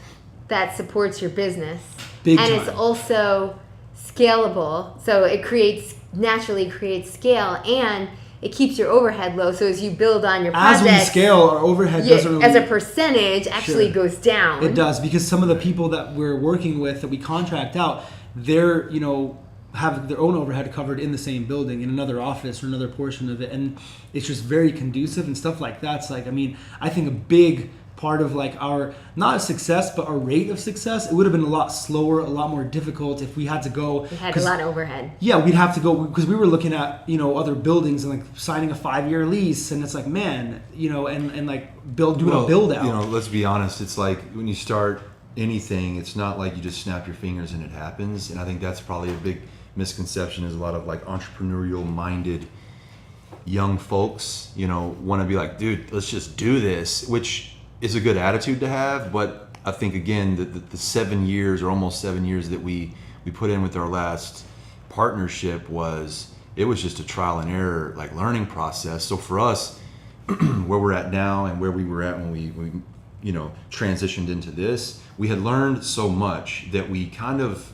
that supports your business. Big and time. it's also scalable. So it naturally creates scale, and it keeps your overhead low. So as you build on your As projects, we scale, our overhead doesn't really... as a percentage, actually Sure. goes down. It does, because some of the people that we're working with, that we contract out, they're, have their own overhead covered in the same building, in another office or another portion of it. And it's just very conducive and stuff like that. It's like, I think a big part of like our, not success, but our rate of success, it would have been a lot slower, a lot more difficult if we had to go. We had a lot of overhead. Yeah, we'd have to go, because we were looking at, other buildings and like signing a 5-year lease, and it's like, man, and like doing a build out. Let's be honest, it's like when you start anything, it's not like you just snap your fingers and it happens. And I think that's probably a big misconception, is a lot of like entrepreneurial minded young folks, want to be like, dude, let's just do this, which is a good attitude to have. But I think, again, the 7 years or almost 7 years that we put in with our last partnership was just a trial and error, like learning process. So for us, where we're at now and where we were at when we transitioned into this, we had learned so much that we kind of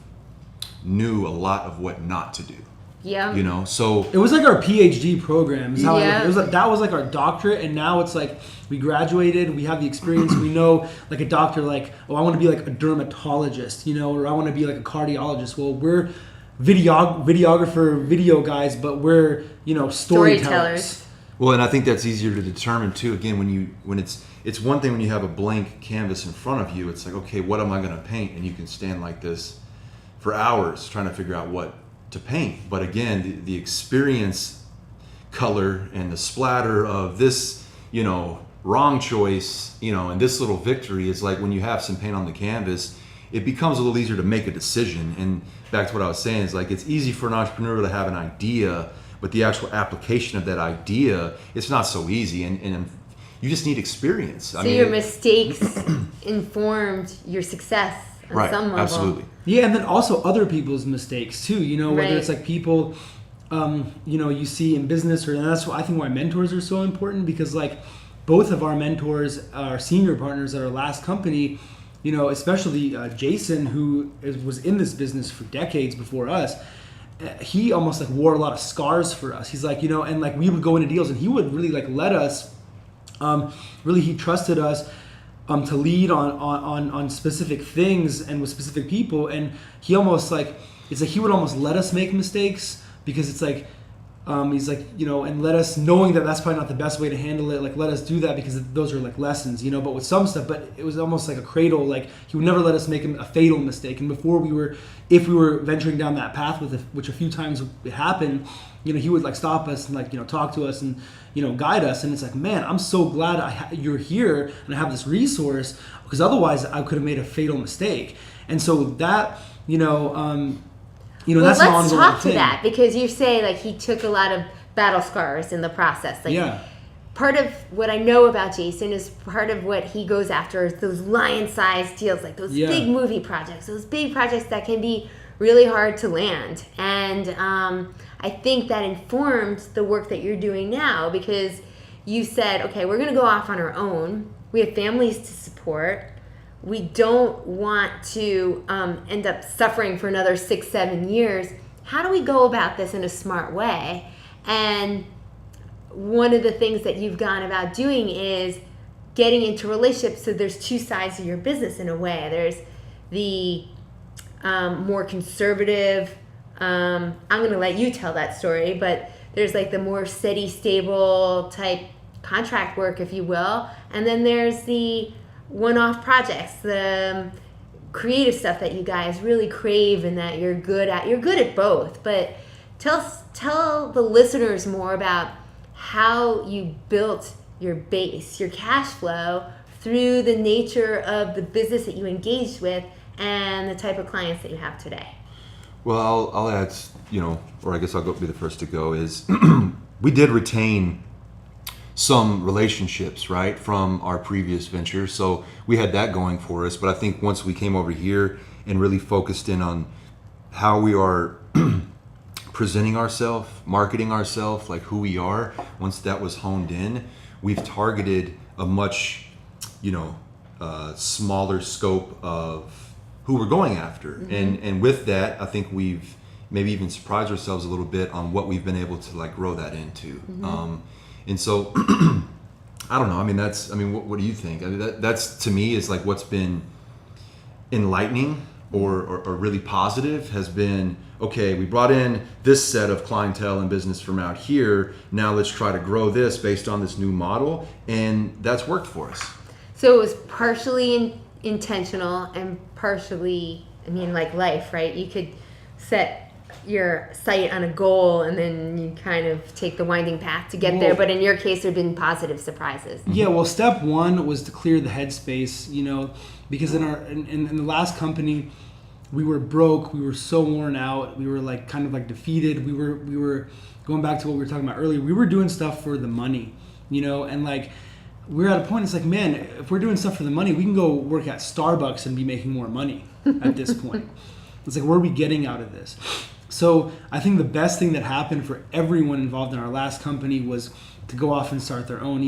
knew a lot of what not to do. Yeah. So it was like our PhD program. Is how Yeah. it was like, that was like our doctorate, and now it's like we graduated, we have the experience, we know, like a doctor, like, I want to be like a dermatologist, or I want to be like a cardiologist. Well, we're videographer, video guys, but we're storytellers. Well, and I think that's easier to determine too. Again, when it's one thing when you have a blank canvas in front of you. It's like, okay, what am I going to paint? And you can stand like this for hours trying to figure out what to paint. But again, the experience, color, and the splatter of this, wrong choice, and this little victory is like when you have some paint on the canvas, it becomes a little easier to make a decision. And back to what I was saying is like, it's easy for an entrepreneur to have an idea, but the actual application of that idea, it's not so easy. And you just need experience. So your mistakes informed your success on some level. Absolutely. Yeah, and then also other people's mistakes too. Whether Right. it's like people, you see in business, and that's why I think why mentors are so important, because like both of our mentors, our senior partners at our last company, especially Jason, who was in this business for decades before us. He almost like wore a lot of scars for us. He's like, and like we would go into deals, and he would really like let us. Really, he trusted us. To lead on specific things and with specific people, and he almost like, it's like he would almost let us make mistakes, because it's like he's like, and let us, knowing that that's probably not the best way to handle it, like let us do that because those are like lessons, but with some stuff, but it was almost like a cradle, like he would never let us make a fatal mistake. And before if we were venturing down that path which a few times it happened, he would like stop us and like, talk to us and, guide us. And it's like, man, I'm so glad you're here and I have this resource, because otherwise I could have made a fatal mistake. And so that, Well, that's an ongoing let's talk thing. to that, because you say like he took a lot of battle scars in the process. Like, yeah. Part of what I know about Jason is part of what he goes after is those lion-sized deals, like those big movie projects, those big projects that can be really hard to land. And I think that informed the work that you're doing now, because you said, okay, we're going to go off on our own. We have families to support. We don't want to end up suffering for another 6-7 years. How do we go about this in a smart way? And one of the things that you've gone about doing is getting into relationships. So there's two sides of your business in a way. There's the more conservative, I'm going to let you tell that story, but there's like the more steady, stable type contract work, if you will. And then there's the one-off projects, the creative stuff that you guys really crave and that you're good at. You're good at both, but tell the listeners more about how you built your base, your cash flow, through the nature of the business that you engaged with, and the type of clients that you have today? Well, I'll add, or I guess I'll be the first to go, is we did retain some relationships, right, from our previous venture. So we had that going for us. But I think once we came over here and really focused in on how we are presenting ourselves, marketing ourselves, like who we are, once that was honed in, we've targeted a much, smaller scope of who we're going after. And with that, I think we've maybe even surprised ourselves a little bit on what we've been able to like grow that into. And so, I don't know. I mean, what do you think? I mean, that's to me is like what's been enlightening or really positive has been, okay, we brought in this set of clientele and business from out here. Now let's try to grow this based on this new model. And that's worked for us. So it was partially intentional and partially, like life, right? You could set your sight on a goal and then you kind of take the winding path to get there, but in your case there have been positive surprises. Yeah, well, step one was to clear the headspace, because in the last company we were broke, we were so worn out, we were like kind of like defeated, we were going back to what we were talking about earlier, we were doing stuff for the money, and like we're at a point, it's like, man, if we're doing stuff for the money, we can go work at Starbucks and be making more money at this point. It's like, what are we getting out of this? So I think the best thing that happened for everyone involved in our last company was to go off and start their own.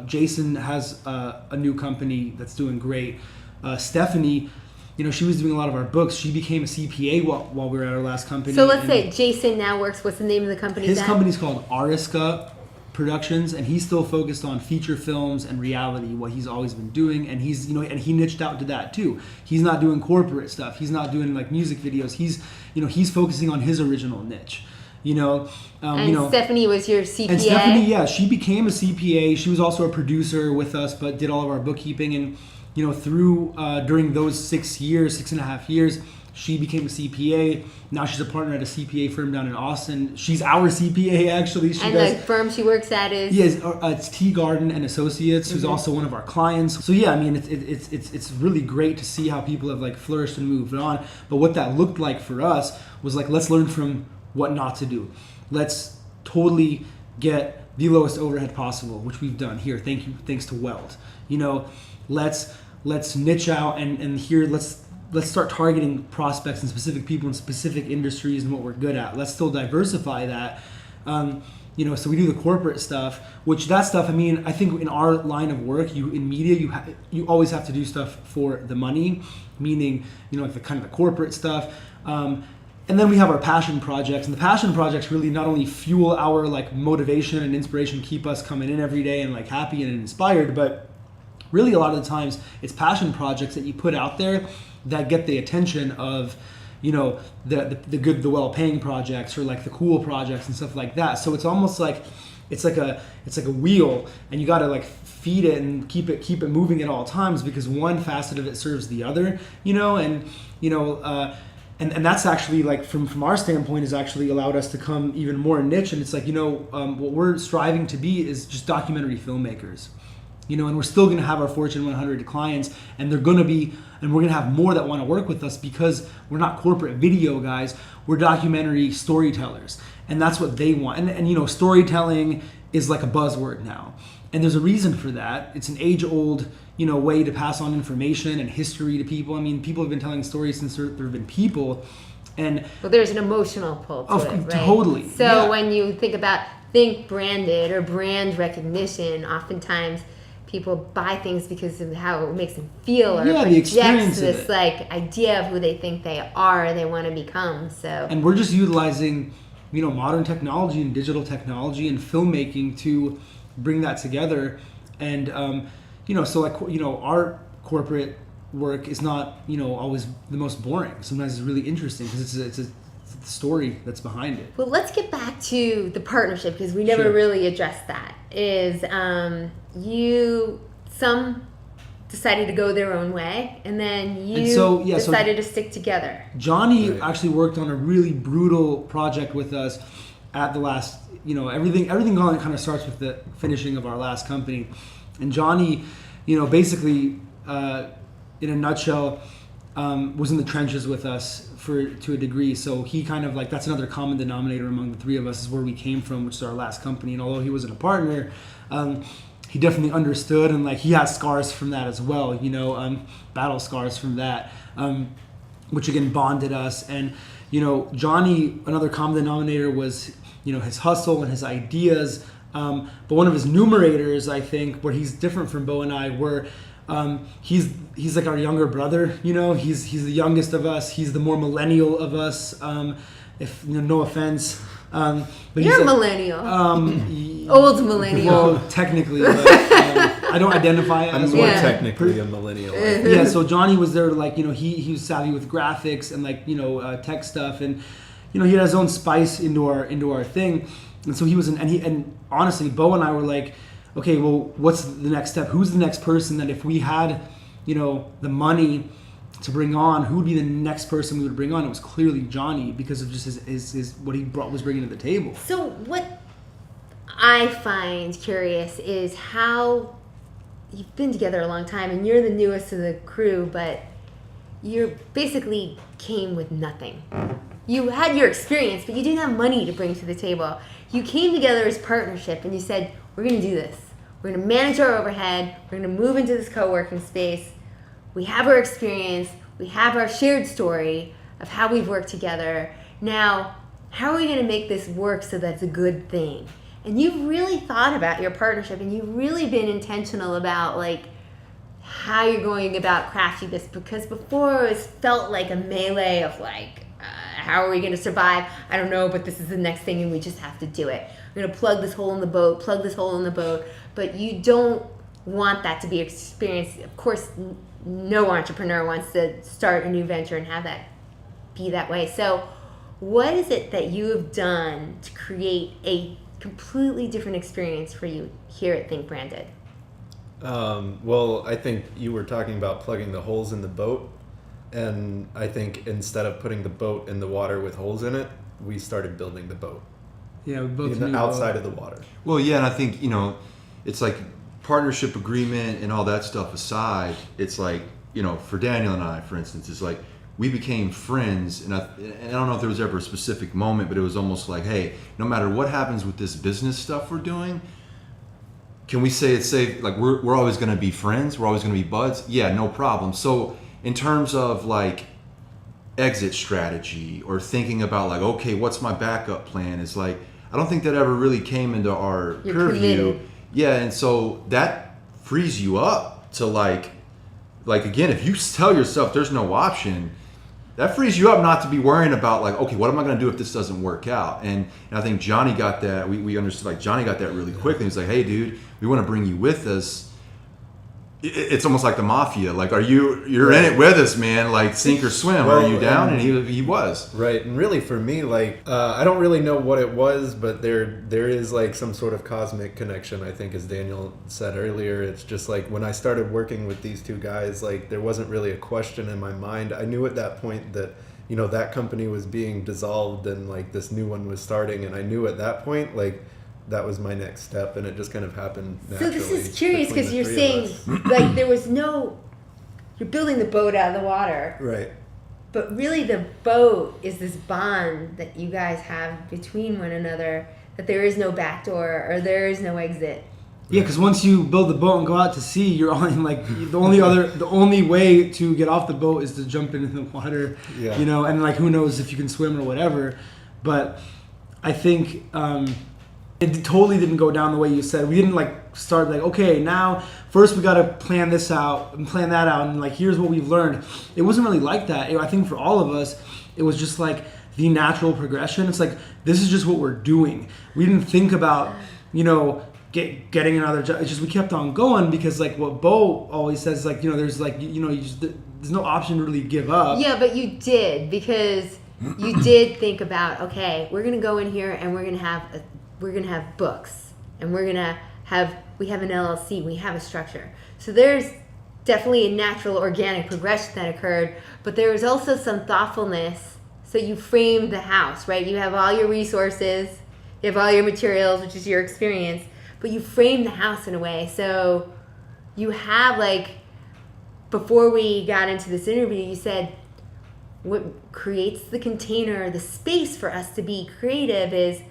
Jason has a new company that's doing great. Stephanie, she was doing a lot of our books. She became a CPA while we were at our last company. So let's say Jason now works, what's the name of the company? His company's called Ariska Productions, and he's still focused on feature films and reality, what he's always been doing, and he's and he niched out to that too. He's not doing corporate stuff. He's not doing like music videos. He's focusing on his original niche. Stephanie was your CPA. And Stephanie, yeah, she became a CPA. She was also a producer with us, but did all of our bookkeeping, and through during those 6.5 years, she became a CPA. Now she's a partner at a CPA firm down in Austin. She's our CPA, actually. The firm she works at is? Yes, it's Tea Garden and Associates, who's also one of our clients. So yeah, it's really great to see how people have like flourished and moved on. But what that looked like for us was like, let's learn from what not to do. Let's totally get the lowest overhead possible, which we've done here. Thanks to Weld. Let's niche out and here let's start targeting prospects and specific people in specific industries and what we're good at. Let's still diversify that. So we do the corporate stuff, which that stuff, I think in our line of work, in media, you always have to do stuff for the money, meaning, like the kind of the corporate stuff. And then we have our passion projects, and the passion projects really not only fuel our like motivation and inspiration, keep us coming in every day and like happy and inspired, but really a lot of the times it's passion projects that you put out there that get the attention of, the good, the well-paying projects or like the cool projects and stuff like that. So it's almost like it's like a wheel, and you got to like feed it and keep it moving at all times, because one facet of it serves the other, and that's actually like from our standpoint has actually allowed us to come even more niche. And it's like, what we're striving to be is just documentary filmmakers. And we're still going to have our Fortune 100 clients, and we're going to have more that want to work with us, because we're not corporate video guys, we're documentary storytellers, and that's what they want. And storytelling is like a buzzword now, and there's a reason for that. It's an age-old, way to pass on information and history to people. People have been telling stories since there have been people, and there's an emotional pull to it, right? Totally. So yeah. When you think about branded or brand recognition, oftentimes people buy things because of how it makes them feel, or projects this like idea of who they think they are, they want to become. So, and we're just utilizing, modern technology and digital technology and filmmaking to bring that together. And our corporate work is not always the most boring. Sometimes it's really interesting because it's a story that's behind it. Well, let's get back to the partnership, because we never really addressed that. Some decided to go their own way, and then you decided to stick together. Johnny actually worked on a really brutal project with us at the last, everything kind of starts with the finishing of our last company. And Johnny, basically, in a nutshell, was in the trenches with us to a degree. So he kind of like, that's another common denominator among the three of us, is where we came from, which is our last company. And although he wasn't a partner, he definitely understood, and like he has scars from that as well, battle scars from that, which again bonded us. And Johnny, another common denominator was his hustle and his ideas. But one of his numerators, I think, where he's different from Bo and I, were he's like our younger brother. He's the youngest of us. He's the more millennial of us. If no offense, but you're a millennial. Old millennial. Well, technically, but, I don't identify as I'm more technically a millennial. Yeah. So Johnny was there to like he was savvy with graphics and like tech stuff, and he had his own spice into our thing. And so he was and honestly, Bo and I were like, okay, well, what's the next step? Who's the next person that if we had, the money to bring on, who would be the next person we would bring on? It was clearly Johnny, because of just his what he was bringing to the table. So what I find curious is how you've been together a long time, and you're the newest of the crew, but you basically came with nothing. You had your experience, but you didn't have money to bring to the table. You came together as partnership, and you said, we're going to do this. We're going to manage our overhead. We're going to move into this co-working space. We have our experience. We have our shared story of how we've worked together. Now, how are we going to make this work so that's a good thing? And you've really thought about your partnership, and you've really been intentional about like how you're going about crafting this, because before it felt like a melee of like, how are we going to survive? I don't know, but this is the next thing, and we just have to do it. We're going to plug this hole in the boat, but you don't want that to be experienced. Of course, no entrepreneur wants to start a new venture and have that be that way. So what is it that you have done to create a completely different experience for you here at ThinkBranded? Well, I think you were talking about plugging the holes in the boat. And I think instead of putting the boat in the water with holes in it, we started building the boat. Yeah, we both knew outside of the water. Well, yeah, and I think it's like partnership agreement and all that stuff aside. It's like for Daniel and I, for instance, it's like we became friends, and I don't know if there was ever a specific moment, but it was almost like, hey, no matter what happens with this business stuff we're doing, can we say it's safe? Like we're always going to be friends. We're always going to be buds. Yeah, no problem. So in terms of like exit strategy or thinking about like, okay, what's my backup plan? It's like, I don't think that ever really came into our purview. Yeah. And so that frees you up to like again, if you tell yourself there's no option, that frees you up not to be worrying about like, okay, what am I going to do if this doesn't work out? And I think Johnny got that. We understood, like Johnny got that really quickly. He's like, hey dude, we want to bring you with us. It's almost like the mafia. Like, you're in it with us, man. Like, sink or swim. Well, are you down? And he was. Right. And really, for me, like, I don't really know what it was, but there is like some sort of cosmic connection. I think, as Daniel said earlier, it's just like when I started working with these two guys, like there wasn't really a question in my mind. I knew at that point that that company was being dissolved and like this new one was starting, and I knew at that point like that was my next step, and it just kind of happened naturally. So this is curious because you're saying like there was you're building the boat out of the water. Right. But really the boat is this bond that you guys have between one another, that there is no back door or there is no exit. Yeah, because once you build the boat and go out to sea, you're on like the only way to get off the boat is to jump into the water. Yeah. And like who knows if you can swim or whatever. But I think it totally didn't go down the way you said. We didn't like start like, okay, now first we got to plan this out and plan that out, and like here's what we've learned. It wasn't really like that. I think for all of us, it was just like the natural progression. It's like this is just what we're doing. We didn't think about getting another job. It's just we kept on going because like what Bo always says, like there's like there's no option to really give up. Yeah, but you did, because you did think about, okay, we're gonna go in here and we're gonna have books, and we have an LLC, we have a structure. So there's definitely a natural organic progression that occurred, but there was also some thoughtfulness. So you framed the house, right? You have all your resources, you have all your materials, which is your experience, but you frame the house in a way so you have like before we got into this interview, you said what creates the container, the space for us to be creative is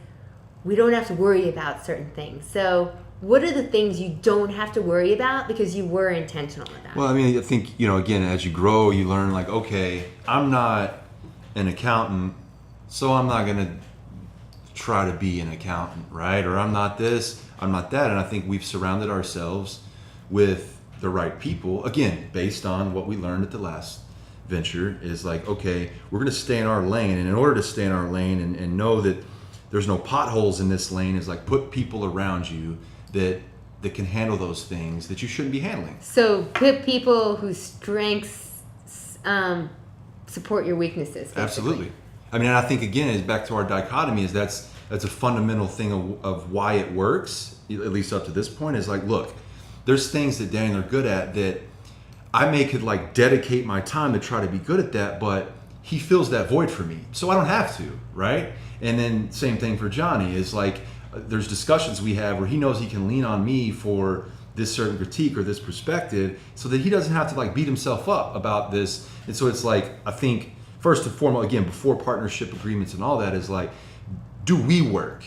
we don't have to worry about certain things. So what are the things you don't have to worry about because you were intentional about? Well, I mean, I think, again, as you grow, you learn like, okay, I'm not an accountant, so I'm not going to try to be an accountant, right? Or I'm not this, I'm not that. And I think we've surrounded ourselves with the right people, again, based on what we learned at the last venture is like, okay, we're going to stay in our lane. And in order to stay in our lane and know that there's no potholes in this lane is like put people around you that can handle those things that you shouldn't be handling. So put people whose strengths support your weaknesses. Basically. Absolutely. I mean, and I think again, is back to our dichotomy is that's a fundamental thing of why it works, at least up to this point, is like, look, there's things that Daniel are good at that I could like dedicate my time to try to be good at that, but he fills that void for me. So I don't have to, right? And then same thing for Johnny is like, there's discussions we have where he knows he can lean on me for this certain critique or this perspective so that he doesn't have to like beat himself up about this. And so it's like, I think first and foremost, again, before partnership agreements and all that is like, do we work,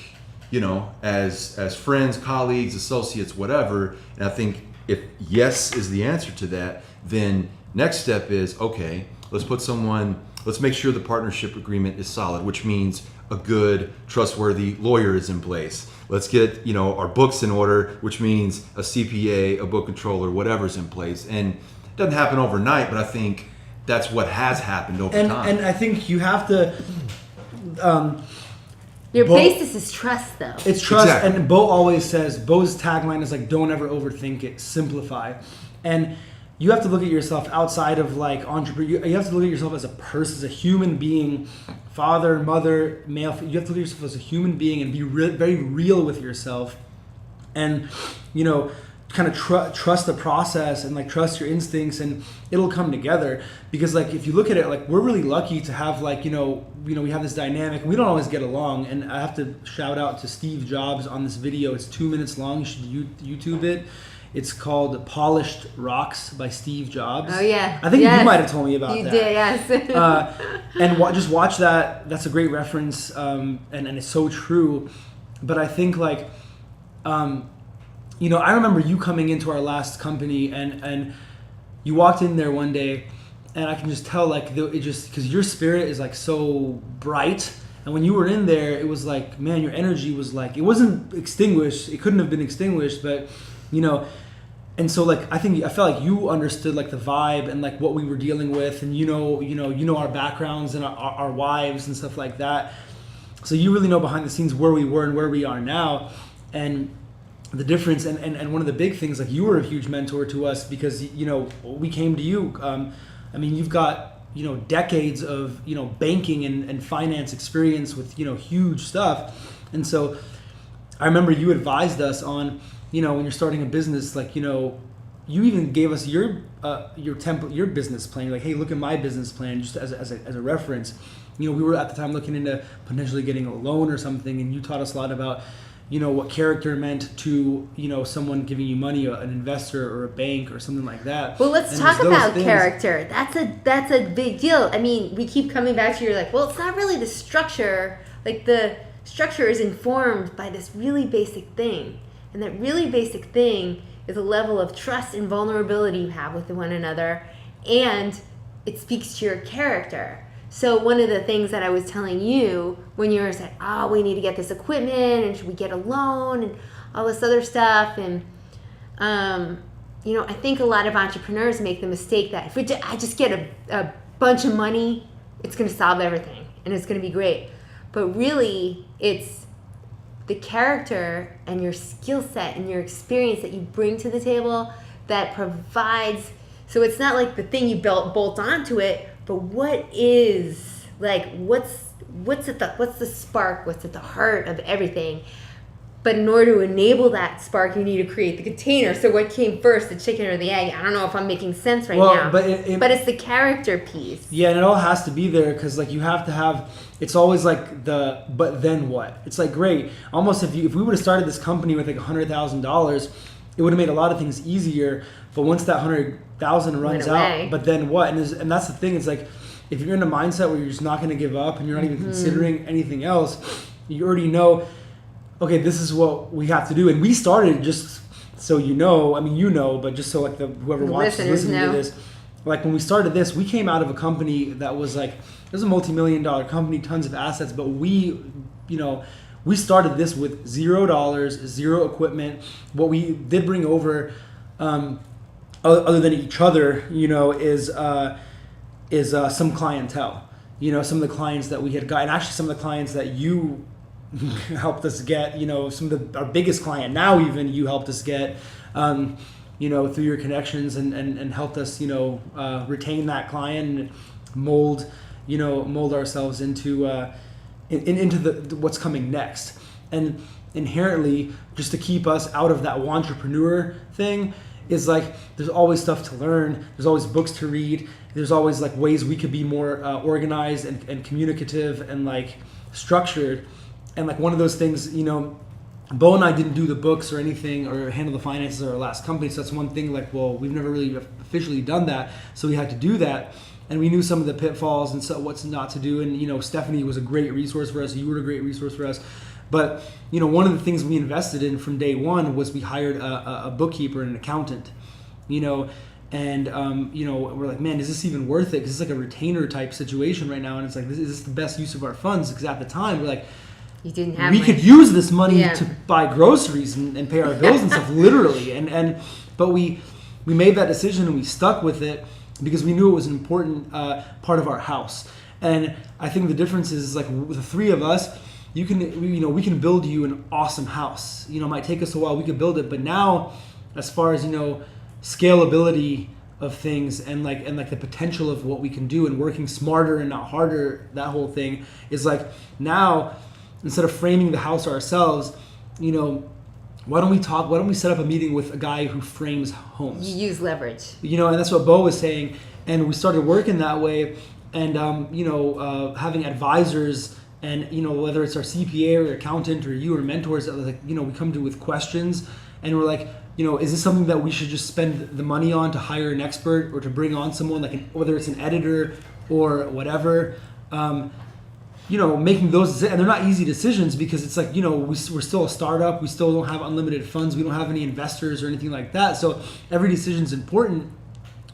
as friends, colleagues, associates, whatever. And I think if yes is the answer to that, then next step is, okay, let's make sure the partnership agreement is solid, which means a good, trustworthy lawyer is in place. Let's get, our books in order, which means a CPA, a book controller, whatever's in place. And it doesn't happen overnight, but I think that's what has happened over time. And I think you have to... Your basis is trust, though. It's trust, Exactly. and Bo's tagline is like, don't ever overthink it, simplify. And you have to look at yourself outside of like entrepreneur. You have to look at yourself as a person, as a human being, father, mother, male. You have to look at yourself as a human being and be very real with yourself, and kind of trust the process and like trust your instincts, and it'll come together. Because like if you look at it, like we're really lucky to have like we have this dynamic. We don't always get along, and I have to shout out to Steve Jobs on this video. It's 2 minutes long. You should YouTube it. It's called Polished Rocks by Steve Jobs. Oh, yeah. I think you might have told me about that. You did, yes. And just watch that. That's a great reference, and it's so true. But I think like, I remember you coming into our last company, and you walked in there one day, and I can just tell like because your spirit is like so bright. And when you were in there, it was like, man, your energy was like, it wasn't extinguished. It couldn't have been extinguished, but and so like I felt like you understood like the vibe and like what we were dealing with, and our backgrounds and our wives and stuff like that. So you really know behind the scenes where we were and where we are now, and the difference. And one of the big things, like you were a huge mentor to us because we came to you. You've got decades of banking and finance experience with huge stuff, and so I remember you advised us on when you're starting a business, like you even gave us your template, your business plan. You're like, hey, look at my business plan, just as a reference. We were at the time looking into potentially getting a loan or something, and you taught us a lot about what character meant to someone giving you money, an investor or a bank or something like that. Well, let's talk about character. That's a big deal. I mean, we keep coming back to you're like, well, it's not really the structure. Like the structure is informed by this really basic thing. And that really basic thing is a level of trust and vulnerability you have with one another, and it speaks to your character. So one of the things that I was telling you when you were saying, oh, we need to get this equipment, and should we get a loan, and all this other stuff, and I think a lot of entrepreneurs make the mistake that if I just get a bunch of money, it's going to solve everything, and it's going to be great. But really, it's the character and your skill set and your experience that you bring to the table that provides. So it's not like the thing you bolt onto it, but what is like what's the spark? What's at the heart of everything? But in order to enable that spark, you need to create the container. So what came first, the chicken or the egg? I don't know if I'm making sense now. But it's the character piece. Yeah, and it all has to be there because like you have to have. It's always like but then what? It's like great. Almost if we would have started this company with like $100,000, it would have made a lot of things easier. But once that 1,000 runs Went away. out, but then what? And that's the thing. It's like, if you're in a mindset where you're just not going to give up and you're not even considering anything else, you already know, okay, this is what we have to do. And we started, just so you know, I mean, you know, but just so like whoever The watches listeners listening know. to this, like when we started this, we came out of a company that was like, it was a multi-million-dollar company, tons of assets, but we started this with $0, zero equipment. What we did bring over, other than each other, is some clientele. Some of the clients that we had got, and actually some of the clients that you helped us get. Some of our biggest client now, even you helped us get. Through your connections and helped us, retain that client and mold ourselves into what's coming next. And inherently, just to keep us out of that entrepreneur thing, is like there's always stuff to learn. There's always books to read. There's always like ways we could be more organized and communicative and like structured. And like one of those things, Bo and I didn't do the books or anything or handle the finances of our last company. So that's one thing, like, well, we've never really officially done that. So we had to do that. And we knew some of the pitfalls and so what's not to do. And, Stephanie was a great resource for us. You were a great resource for us. But, one of the things we invested in from day one was we hired a bookkeeper and an accountant, and, we're like, man, is this even worth it? Because it's like a retainer type situation right now. And it's like, is this the best use of our funds? Because at the time, we're like, You didn't have we money. could use this money Yeah. to buy groceries and pay our bills and stuff, literally. But we made that decision and we stuck with it because we knew it was an important part of our house. And I think the difference is like with the three of us, we can build you an awesome house. It might take us a while, we could build it, but now as far as scalability of things and like the potential of what we can do and working smarter and not harder, that whole thing is like now, instead of framing the house ourselves, why don't we set up a meeting with a guy who frames homes? You use leverage. And that's what Bo was saying. And we started working that way and, having advisors and, whether it's our CPA or accountant or you or mentors that like, we come to with questions and we're like, is this something that we should just spend the money on to hire an expert or to bring on someone like whether it's an editor or whatever, making those, and they're not easy decisions because it's like, we're still a startup. We still don't have unlimited funds. We don't have any investors or anything like that. So every decision is important,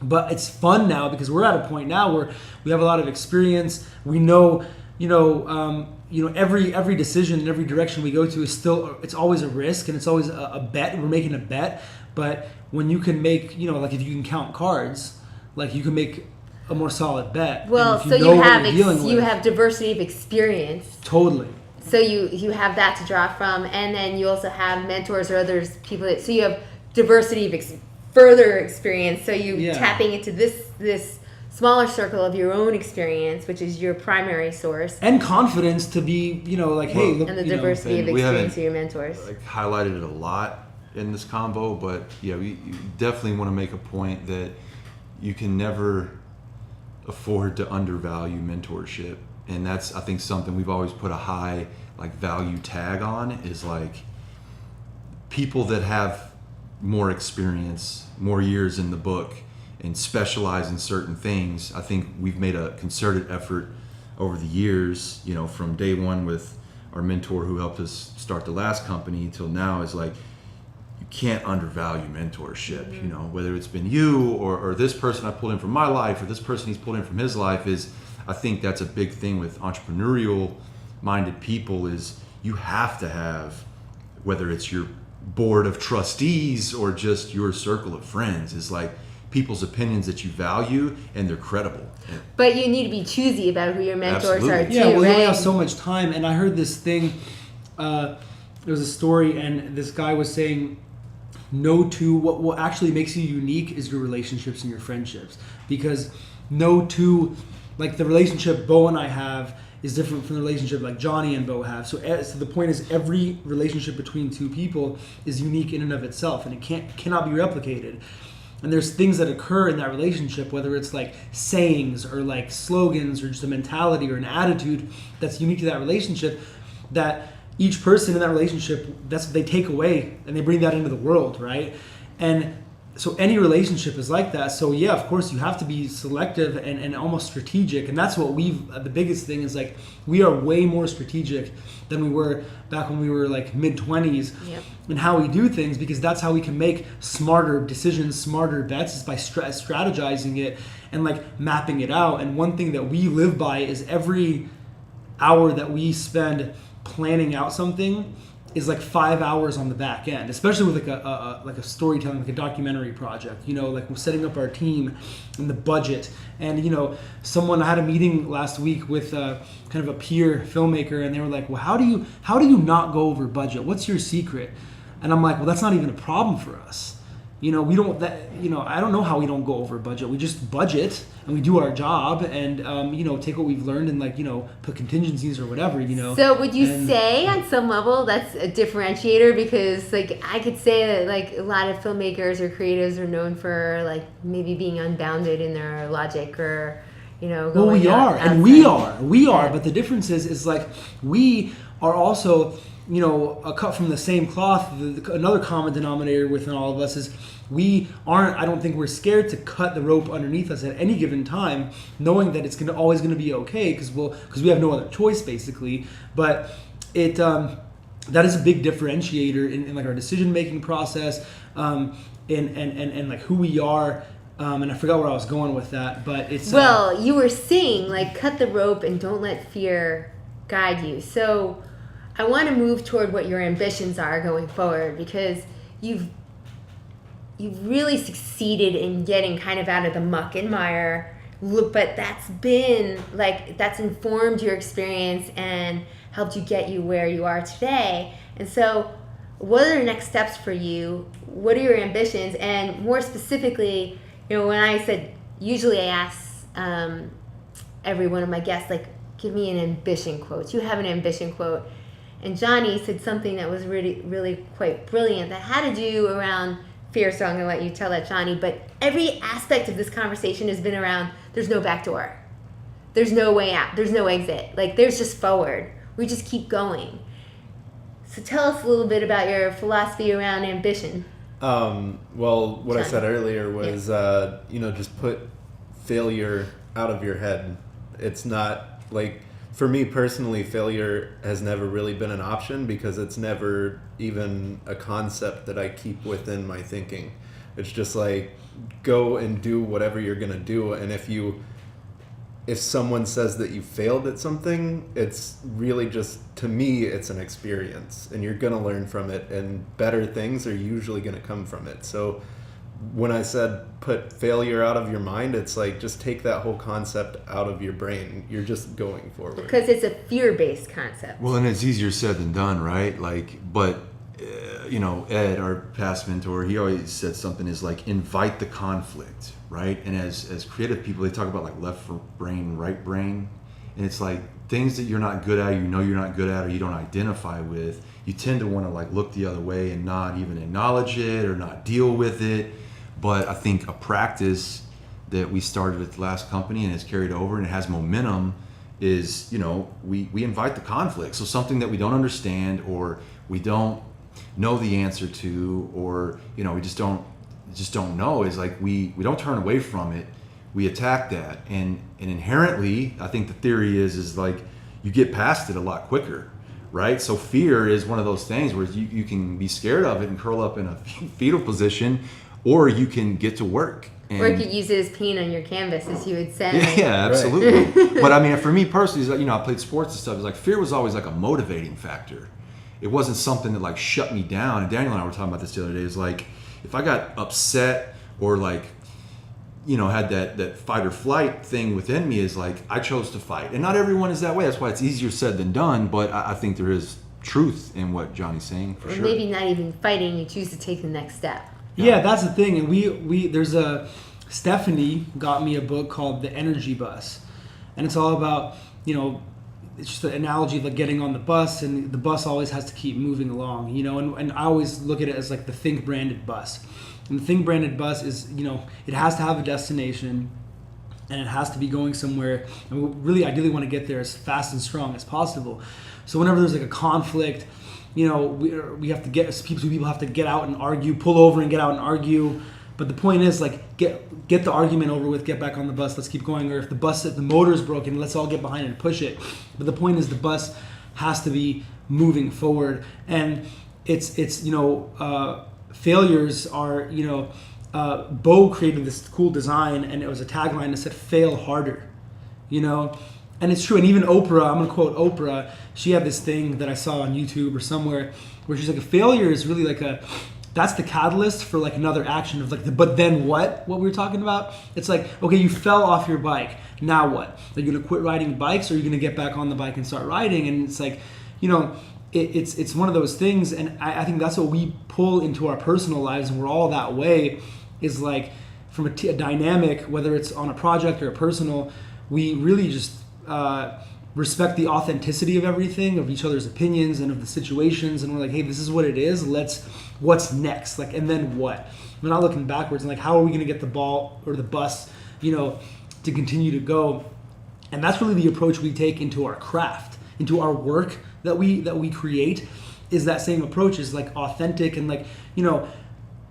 but it's fun now because we're at a point now where we have a lot of experience. We know, every decision in every direction we go to is it's always a risk and it's always a bet. We're making a bet, but when you can make, like if you can count cards, like you can make a more solid bet. Well, and if so know you what have you're dealing you with. have diversity of experience. Totally. So you have that to draw from, and then you also have mentors or others people so you have diversity of further experience. So you tapping into this smaller circle of your own experience, which is your primary source, and confidence to be, hey, look, and the diversity of and we experience haven't, of your mentors. like highlighted it a lot in this combo, but you definitely want to make a point that you can never afford to undervalue mentorship, and that's I think something we've always put a high like value tag on is like people that have more experience, more years in the book, and specialize in certain things. I think we've made a concerted effort over the years, from day one with our mentor who helped us start the last company till now, is like you can't undervalue mentorship. Whether it's been you or this person I pulled in from my life or this person he's pulled in from his life, is I think that's a big thing with entrepreneurial minded people is you have to have, whether it's your board of trustees or just your circle of friends, is like people's opinions that you value and they're credible. But you need to be choosy about who your mentors Absolutely. are too, Yeah, well, we only right? have so much time, and I heard this thing. There was a story, and this guy was saying, no to what actually makes you unique is your relationships and your friendships, because no to, like the relationship Bo and I have is different from the relationship like Johnny and Bo have. So the point is, every relationship between two people is unique in and of itself, and it cannot be replicated. And there's things that occur in that relationship, whether it's like sayings or like slogans or just a mentality or an attitude that's unique to that relationship, that each person in that relationship, that's what they take away and they bring that into the world, right? And so any relationship is like that. So yeah, of course you have to be selective and almost strategic. And that's what the biggest thing is, like, we are way more strategic than we were back when we were like mid-20s in how we do things, because that's how we can make smarter decisions, smarter bets, is by strategizing it and like mapping it out. And one thing that we live by is every hour that we spend planning out something is like 5 hours on the back end, especially with like a storytelling, like a documentary project, you know, like we're setting up our team and the budget. And, you know, I had a meeting last week with kind of a peer filmmaker, and they were like, well, how do you not go over budget? What's your secret? And I'm like, well, that's not even a problem for us. You know, I don't know how we don't go over budget. We just budget and we do our job, and you know, take what we've learned and, like, you know, put contingencies or whatever, you know. So would you say on some level that's a differentiator? Because, like, I could say that, like, a lot of filmmakers or creatives are known for, like, maybe being unbounded in their logic, or, you know, well, we are, and we are. But the difference is like, we are also, you know, a cut from the same cloth. Another common denominator within all of us is I don't think we're scared to cut the rope underneath us at any given time, knowing that it's always going to be okay, because we have no other choice, basically. But that is a big differentiator in like our decision-making process, and like who we are. And I forgot where I was going with that, but it's... Well, you were saying, like, cut the rope and don't let fear guide you. So I want to move toward what your ambitions are going forward, because you've really succeeded in getting kind of out of the muck and mire, but that's informed your experience and helped you get you where you are today. And so what are the next steps for you? What are your ambitions? And more specifically, you know, when I said, usually I ask every one of my guests, like, give me an ambition quote. Do you have an ambition quote? And Johnny said something that was really, really quite brilliant that had to do around fear. So I'm going to let you tell that, Johnny. But every aspect of this conversation has been around, there's no back door. There's no way out. There's no exit. Like, there's just forward. We just keep going. So tell us a little bit about your philosophy around ambition. Well, what I said earlier was, you know, just put failure out of your head. It's not, like, for me personally, failure has never really been an option, because it's never even a concept that I keep within my thinking. It's just like, go and do whatever you're going to do. And if someone says that you failed at something, it's really just, to me, it's an experience, and you're going to learn from it, and better things are usually going to come from it. So when I said put failure out of your mind, it's like, just take that whole concept out of your brain. You're just going forward. Because it's a fear-based concept. Well, and it's easier said than done, right? Like, but you know, Ed, our past mentor, he always said something is like, invite the conflict, right? And as creative people, they talk about like left brain, right brain. And it's like things that you're not good at, you know you're not good at, or you don't identify with, you tend to want to like look the other way and not even acknowledge it or not deal with it. But I think a practice that we started at the last company and has carried over and it has momentum is, you know, we invite the conflict. So something that we don't understand, or we don't know the answer to, or, you know, we just don't know, is like we don't turn away from it. We attack that, and inherently, I think the theory is like you get past it a lot quicker, right? So fear is one of those things where you can be scared of it and curl up in a fetal position, or you can get to work. Or you could use it as paint on your canvas, as you would say. Yeah, absolutely. Right. But I mean, for me personally, like, you know, I played sports and stuff. It's like fear was always like a motivating factor. It wasn't something that like shut me down. And Daniel and I were talking about this the other day. Is like, if I got upset or like, you know, had that fight or flight thing within me, is like I chose to fight. And not everyone is that way. That's why it's easier said than done. But I think there is truth in what Johnny's saying, for or sure. Maybe not even fighting, you choose to take the next step. Yeah, that's the thing. And we there's Stephanie got me a book called The Energy Bus. And it's all about, you know, it's just an analogy of like getting on the bus, and the bus always has to keep moving along, you know, and I always look at it as like the ThinkBranded bus. And the ThinkBranded bus is, you know, it has to have a destination, and it has to be going somewhere, and we really ideally want to get there as fast and strong as possible. So whenever there's like a conflict, you know, we have to get, people have to get out and argue, pull over and get out and argue. But the point is, like, get the argument over with, get back on the bus, let's keep going. Or if the motor's broken, let's all get behind it and push it. But the point is, the bus has to be moving forward. And it's failures are, Bo created this cool design, and it was a tagline that said, fail harder, And it's true. And even Oprah, I'm going to quote Oprah, she had this thing that I saw on YouTube or somewhere where she's like, a failure is really like that's the catalyst for like another action of like but then what we were talking about. It's like, okay, you fell off your bike, now what? Are you gonna quit riding bikes, or are you gonna get back on the bike and start riding? And it's like, it's one of those things. And I think that's what we pull into our personal lives, and we're all that way, is like from a dynamic, whether it's on a project or a personal, we really just respect the authenticity of everything, of each other's opinions and of the situations, and we're like, hey, this is what it is, what's next, like, and then what? We're not looking backwards, and like, how are we going to get the ball or the bus, to continue to go? And that's really the approach we take into our craft, into our work that we create, is that same approach, is like authentic. And like,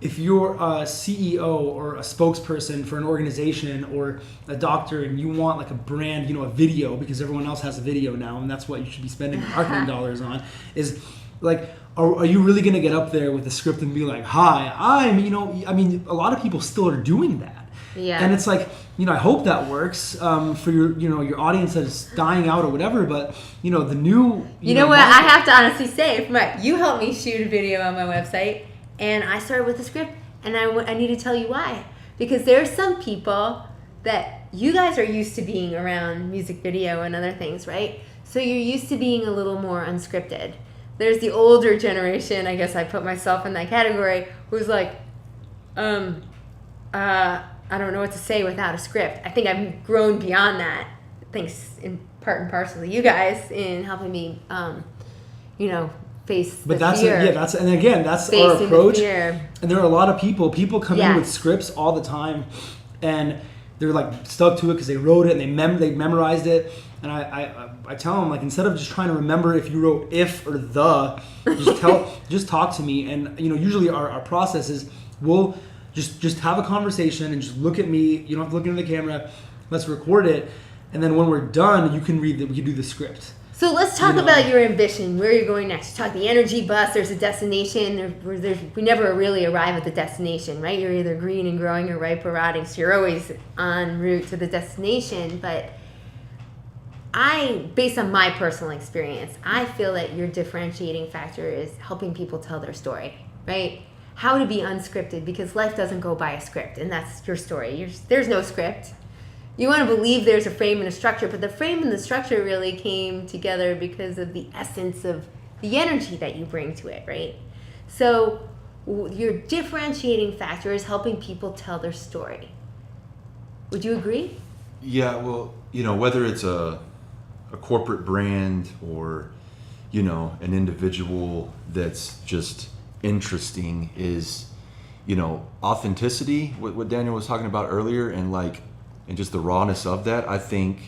if you're a CEO or a spokesperson for an organization or a doctor, and you want like a brand, a video, because everyone else has a video now, and that's what you should be spending marketing dollars on, is like, are you really going to get up there with a script and be like, hi, a lot of people still are doing that. Yeah. And it's like, I hope that works for your audience that's dying out or whatever, but the new... what, I have to honestly say, you helped me shoot a video on my website, and I started with a script, and I need to tell you why. Because there are some people that you guys are used to being around music video and other things, right? So you're used to being a little more unscripted. There's the older generation, I guess I put myself in that category, who's like, I don't know what to say without a script. I think I've grown beyond that, thanks in part and parcel to you guys in helping me, face the fear. And again, that's our approach. And there are a lot of people come in with scripts all the time, and they're like stuck to it because they wrote it and they memorized it. And I tell them, like, instead of just trying to remember if you wrote if or the, just talk to me. And usually our process is, we'll just have a conversation and just look at me. You don't have to look into the camera. Let's record it, and then when we're done, you can we can do the script. So let's talk about your ambition, where you're going next. You talk the energy bus, there's a destination. We never really arrive at the destination, right? You're either green and growing or ripe or rotting, so you're always en route to the destination. But based on my personal experience, I feel that your differentiating factor is helping people tell their story, right? How to be unscripted, because life doesn't go by a script, and that's your story. There's no script. You want to believe there's a frame and a structure, but the frame and the structure really came together because of the essence of the energy that you bring to it, right? So your differentiating factor is helping people tell their story. Would you agree? Yeah, well, whether it's a corporate brand or, an individual that's just interesting, is, authenticity, what Daniel was talking about earlier, and just the rawness of that. I think,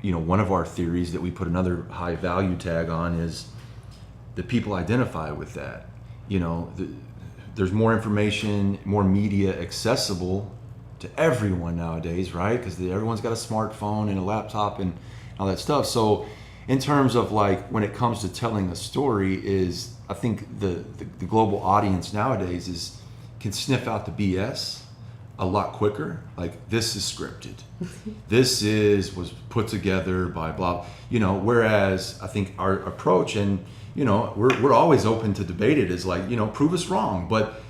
one of our theories that we put another high value tag on is that people identify with that. There's more information, more media accessible to everyone nowadays, right? Because everyone's got a smartphone and a laptop and all that stuff. So in terms of when it comes to telling a story, I think the global audience nowadays can sniff out the BS a lot quicker. Like, this is scripted. This was put together by blah. Whereas I think our approach, and we're always open to debate it, is prove us wrong, but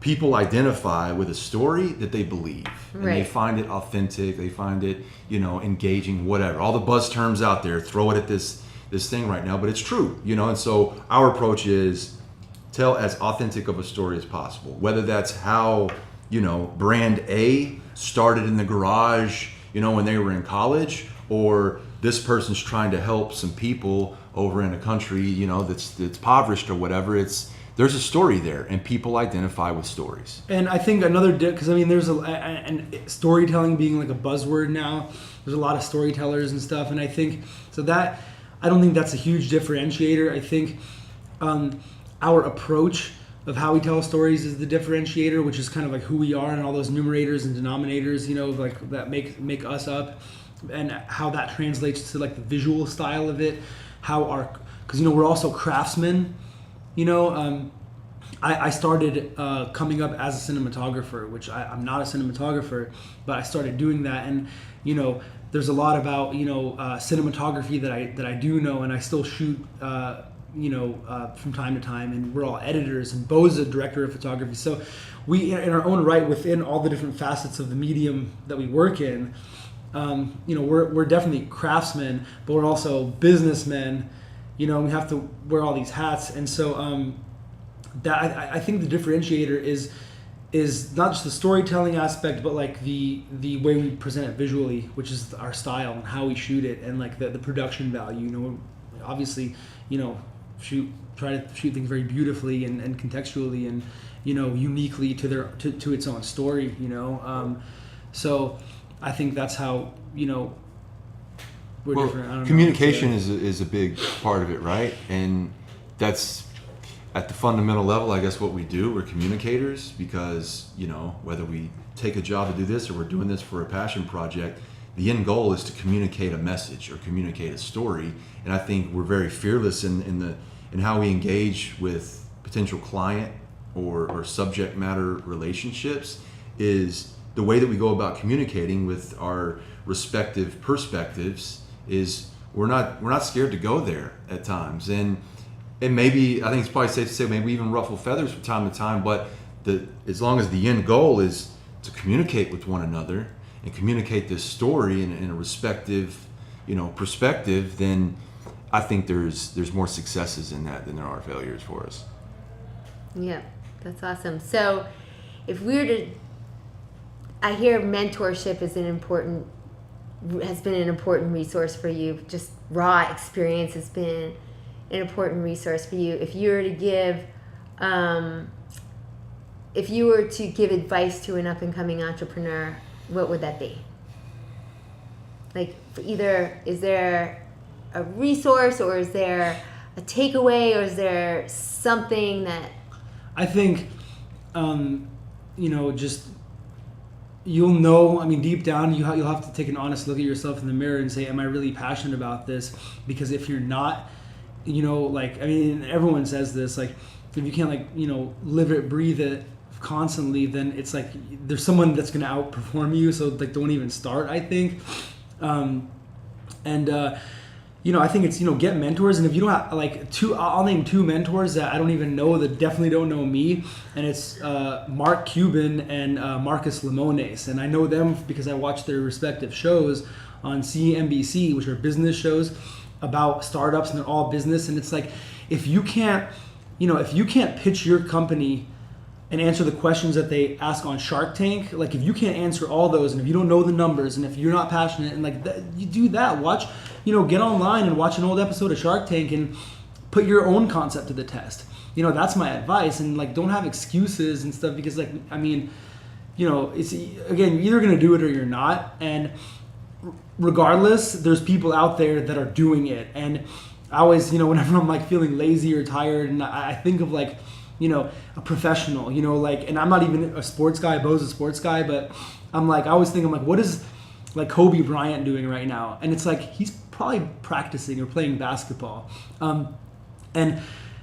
people identify with a story that they believe, and they find it authentic, they find it engaging, whatever, all the buzz terms out there, throw it at this thing right now, but it's true, and so our approach is tell as authentic of a story as possible, whether that's how brand A started in the garage, when they were in college, or this person's trying to help some people over in a country, that's impoverished or whatever. There's a story there, and people identify with stories. And I think because there's and storytelling being like a buzzword now. There's a lot of storytellers and stuff, and I think so that I don't think that's a huge differentiator. I think our approach of how we tell stories is the differentiator, which is kind of like who we are and all those numerators and denominators, like that make us up, and how that translates to like the visual style of it, because we're also craftsmen, I started coming up as a cinematographer, which I'm not a cinematographer, but I started doing that, and there's a lot about cinematography that I do know, and I still shoot from time to time, and we're all editors, and Bo's a director of photography. So we, in our own right, within all the different facets of the medium that we work in, we're definitely craftsmen, but we're also businessmen. We have to wear all these hats, and so that I think the differentiator is not just the storytelling aspect, but like the way we present it visually, which is our style and how we shoot it, and like the production value. Obviously, try to shoot things very beautifully and contextually and uniquely to its own story. So I think that's how we're different. I don't know. Communication is a big part of it, right? And that's at the fundamental level, I guess, what we do. We're communicators because whether we take a job to do this or we're doing this for a passion project, the end goal is to communicate a message or communicate a story. And I think we're very fearless in how we engage with potential client or subject matter relationships. Is the way that we go about communicating with our respective perspectives is we're not scared to go there at times, and maybe I think it's probably safe to say maybe even ruffle feathers from time to time, but as long as the end goal is to communicate with one another and communicate this story in a respective perspective, then I think there's more successes in that than there are failures for us. Yeah, that's awesome. So if we were to, I hear mentorship has been an important resource for you. Just raw experience has been an important resource for you. If you were to give advice to an up and coming entrepreneur, what would that be? Like, either is there a resource, or is there a takeaway, or is there something that I think just deep down you'll have to take an honest look at yourself in the mirror and say, am I really passionate about this? Because if you're not, everyone says this, like, if you can't live it, breathe it constantly, then it's like there's someone that's going to outperform you, so like don't even start, I think. I think it's get mentors, and if you don't have I'll name two mentors that I don't even know, that definitely don't know me, and it's Mark Cuban and Marcus Lemones, and I know them because I watch their respective shows on CNBC, which are business shows about startups, and they're all business. And it's like, if you can't pitch your company and answer the questions that they ask on Shark Tank, like if you can't answer all those, and if you don't know the numbers, and if you're not passionate, and you do that, watch, get online and watch an old episode of Shark Tank and put your own concept to the test. That's my advice. And don't have excuses and stuff, because it's, again, you're either going to do it or you're not. And regardless, there's people out there that are doing it. And I always, whenever I'm feeling lazy or tired, and I think of a professional, and I'm not even a sports guy. Bo's a sports guy, but I always think, what is Kobe Bryant doing right now? And it's he's probably practicing or playing basketball. And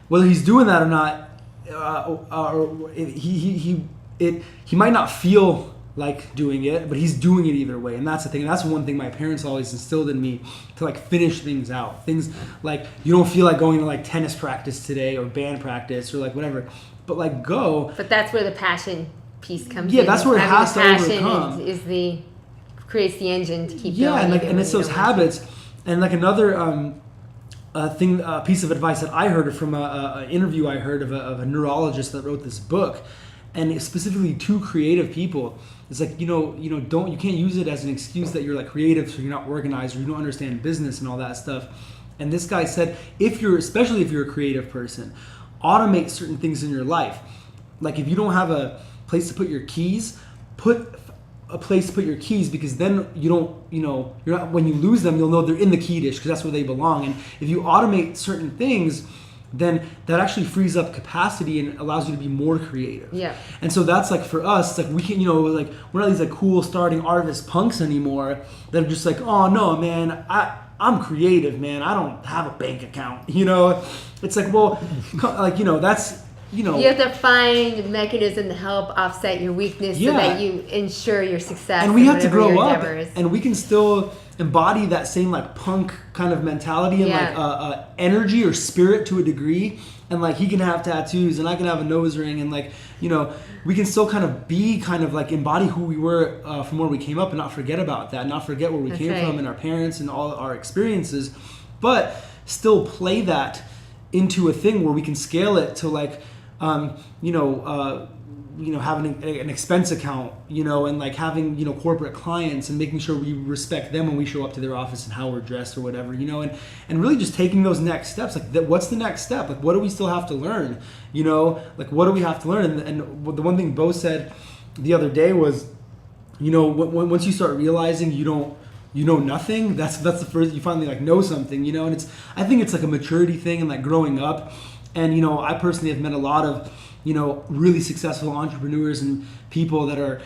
whether he's doing that or not, he might not feel like doing it, but he's doing it either way. And that's the thing. And that's one thing my parents always instilled in me, to finish things out. Things you don't feel like going to tennis practice today or band practice or whatever, but go. But that's where the passion piece comes in. Yeah, that's where it has to overcome. Creates the engine to keep going. Yeah, and it's those habits. And another piece of advice that I heard from an interview I heard of a neurologist that wrote this book, and specifically to creative people. It's you can't use it as an excuse that you're creative, so you're not organized, or you don't understand business and all that stuff. And this guy said, especially if you're a creative person, automate certain things in your life. If you don't have a place to put your keys, put a place to put your keys, because then you don't, you're not, when you lose them, you'll know they're in the key dish, because that's where they belong. And if you automate certain things, then that actually frees up capacity and allows you to be more creative. Yeah. And so that's like for us, it's like we can, like we're not these like cool starting artist punks anymore that are just like, oh no, man, I'm creative, man. I don't have a bank account. It's like, well, like, that's, You have to find a mechanism to help offset your weakness so that you ensure your success. And we have to grow your up, endeavors. and we can still embody that same like punk kind of mentality and like energy or spirit to a degree. And like he can have tattoos and I can have a nose ring, and like we can still kind of be kind of like embody who we were from where we came up and not forget about that, not forget where we came from and our parents and all our experiences, but still play that into a thing where we can scale it to like having an expense account, and like having, corporate clients and making sure we respect them when we show up to their office and how we're dressed or whatever, and really just taking those next steps. Like what's the next step? Like, what do we still have to learn? Like, what do we have to learn? And the one thing Bo said the other day was, once you start realizing you know nothing, that's the first, you finally like know something, and I think it's like a maturity thing and like growing up. And, I personally have met a lot of, really successful entrepreneurs and people that are,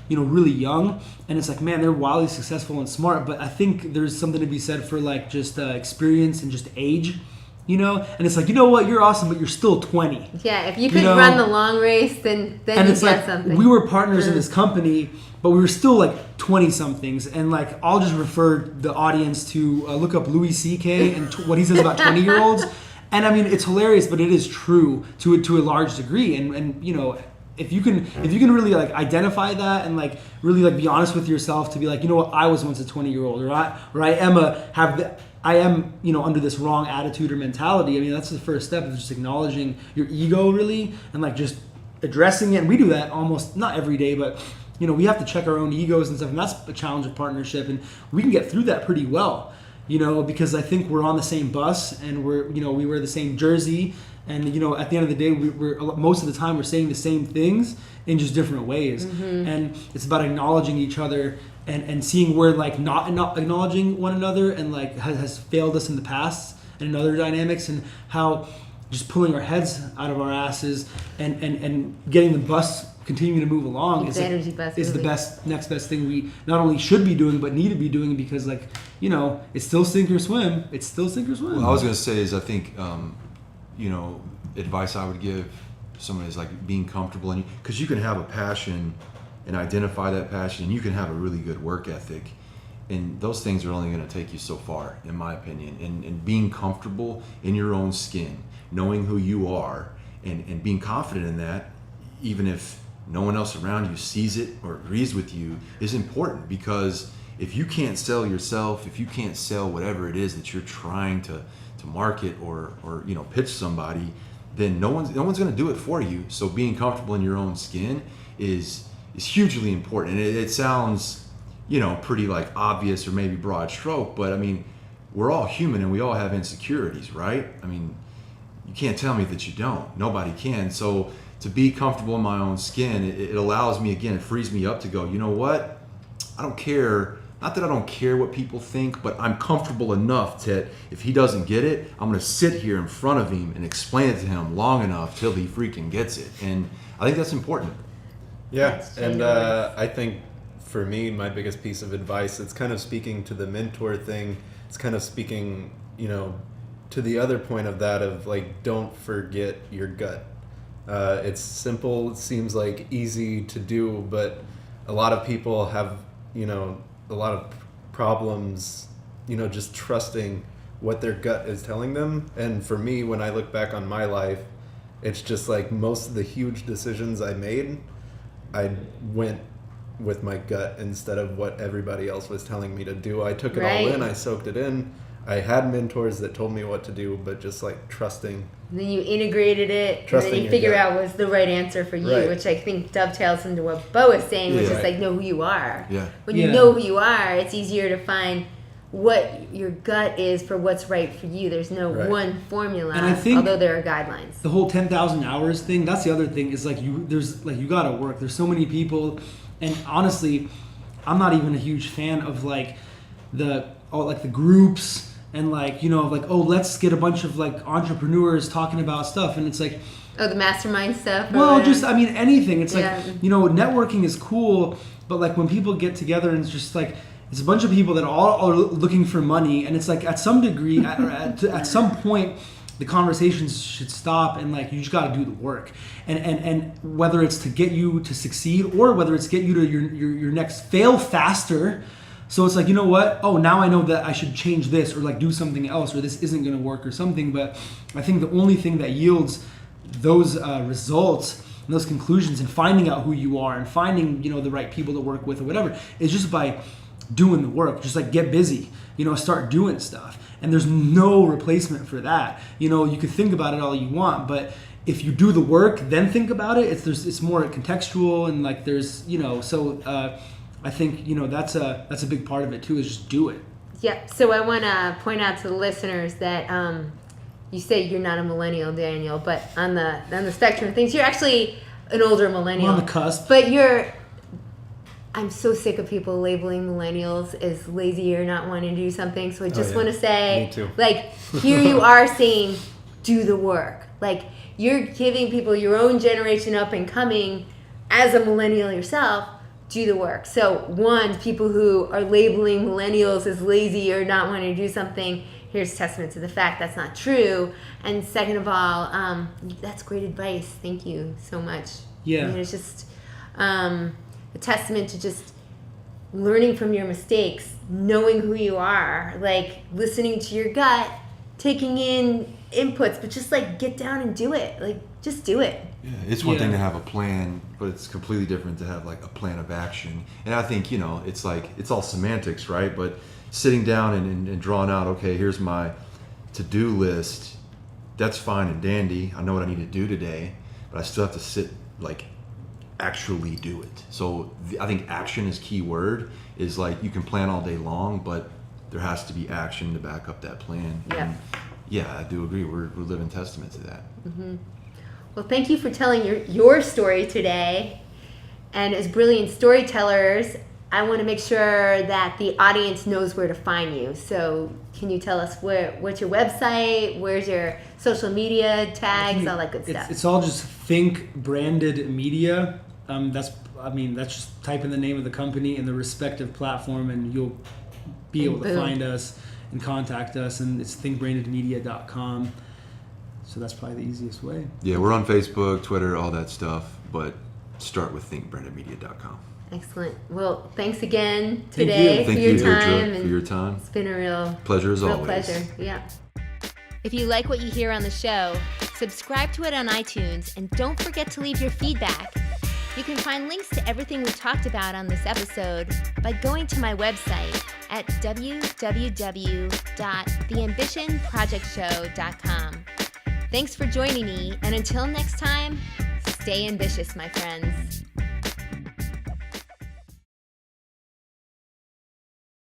really young. And it's like, man, they're wildly successful and smart. But I think there's something to be said for like just experience and just age, And it's like, what, you're awesome, but you're still 20. Yeah, if you could run the long race, then you it's got like, something. We were partners in this company, but we were still like 20-somethings. And like, I'll just refer the audience to look up Louis C.K. and what he says about 20-year-olds. And I mean, it's hilarious, but it is true to a large degree. And if you can really like identify that and like really like be honest with yourself to be like, I was once a 20-year-old, or I am under this wrong attitude or mentality. I mean, that's the first step, is just acknowledging your ego really and like just addressing it. And we do that almost not every day, but we have to check our own egos and stuff. And that's a challenge of partnership, and we can get through that pretty well. Because I think we're on the same bus and we wear the same jersey, and at the end of the day, we're most of the time we're saying the same things in just different ways. Mm-hmm. And it's about acknowledging each other and seeing where like not acknowledging one another and like has failed us in the past and in other dynamics, and how just pulling our heads out of our asses and getting the bus continuing to move along is the next best thing we not only should be doing but need to be doing, because like it's still sink or swim. Well, I was going to say is I think advice I would give someone is like being comfortable, and because you can have a passion and identify that passion, and you can have a really good work ethic, and those things are only going to take you so far, in my opinion. And being comfortable in your own skin, knowing who you are, and being confident in that, even if no one else around you sees it or agrees with you, is important. Because if you can't sell yourself, if you can't sell whatever it is that you're trying to market or pitch somebody, then no one's going to do it for you. So being comfortable in your own skin is hugely important. And it sounds pretty like obvious or maybe broad stroke, but I mean, we're all human and we all have insecurities, right? I mean, you can't tell me that you don't. Nobody can. So to be comfortable in my own skin, it allows me, again, it frees me up to go, you know what? I don't care. Not that I don't care what people think, but I'm comfortable enough that if he doesn't get it, I'm going to sit here in front of him and explain it to him long enough till he freaking gets it. And I think that's important. Yeah. And I think for me, my biggest piece of advice, it's kind of speaking to the mentor thing. It's kind of speaking, to the other point of that of like, don't forget your gut. It's simple. It seems like easy to do, but a lot of people have, a lot of problems, just trusting what their gut is telling them. And for me, when I look back on my life, it's just like most of the huge decisions I made, I went with my gut instead of what everybody else was telling me to do. I took it all in. I soaked it in. I had mentors that told me what to do, but just like trusting. And then you integrated it, and then you figure out what's the right answer for you, which I think dovetails into what Bo is saying, which is like know who you are. Yeah. When you know who you are, it's easier to find what your gut is for what's right for you. There's no one formula, and I think although there are guidelines. The whole 10,000 hours thing, that's the other thing, is like you got to work. There's so many people, and honestly, I'm not even a huge fan of like the groups and like, you know, like, oh, let's get a bunch of like entrepreneurs talking about stuff, and it's like, Oh, the mastermind stuff. well, just, I mean, anything. It's Yeah. like, you know, networking is cool, but like when people get together and it's just like, it's a bunch of people that all are looking for money, and it's like at some degree, at some point, the conversations should stop, and like you just got to do the work, and whether it's to get you to succeed or whether it's get you to your next fail faster. So it's like, you know what? Oh, now I know that I should change this or like do something else, or this isn't going to work or something. But I think the only thing that yields those results and those conclusions and finding out who you are and finding, you know, the right people to work with or whatever is just by doing the work. Just like get busy, you know, start doing stuff. And there's no replacement for that. You know, you can think about it all you want, but if you do the work, then think about it. It's more contextual, and like there's, you know, so I think, you know, that's a big part of it too, is just do it. Yep. So I want to point out to the listeners that you say you're not a millennial, Daniel, but on the spectrum of things, you're actually an older millennial. We're on the cusp. But I'm so sick of people labeling millennials as lazy or not wanting to do something. So I just want to say, Me too. like, here you are saying, do the work. Like, you're giving people your own generation up and coming as a millennial yourself, do the work. So one, people who are labeling millennials as lazy or not wanting to do something, here's testament to the fact that's not true. And second of all, that's great advice. Thank you so much. Yeah. I mean, it's just a testament to just learning from your mistakes, knowing who you are, like listening to your gut, taking in inputs, but just like get down and do it. Like just do it. Yeah, it's one thing Yeah. to have a plan, but it's completely different to have like a plan of action. And I think, you know, it's like, it's all semantics, right? But sitting down and drawing out, okay, here's my to-do list, that's fine and dandy. I know what I need to do today, but I still have to sit, like, actually do it. So I think action is key word, is like you can plan all day long, but there has to be action to back up that plan. Yep. And yeah, I do agree. We're living testament to that. Well, thank you for telling your story today. And as brilliant storytellers, I want to make sure that the audience knows where to find you. So can you tell us what's your website, where's your social media tags, all that good stuff? It's all just ThinkBranded Media. That's just type in the name of the company and the respective platform, and you'll be able to Boom. find us and contact us. And it's thinkbrandedmedia.com. So that's probably the easiest way. Yeah, we're on Facebook, Twitter, all that stuff, but start with thinkbrandedmedia.com. Excellent. Well, thanks again Thank today you. for Thank your you, time. Deirdre, for your time. It's been a real Pleasure as always. pleasure. Yeah. If you like what you hear on the show, subscribe to it on iTunes and don't forget to leave your feedback. You can find links to everything we talked about on this episode by going to my website at www.theambitionprojectshow.com. Thanks for joining me, and until next time, stay ambitious, my friends.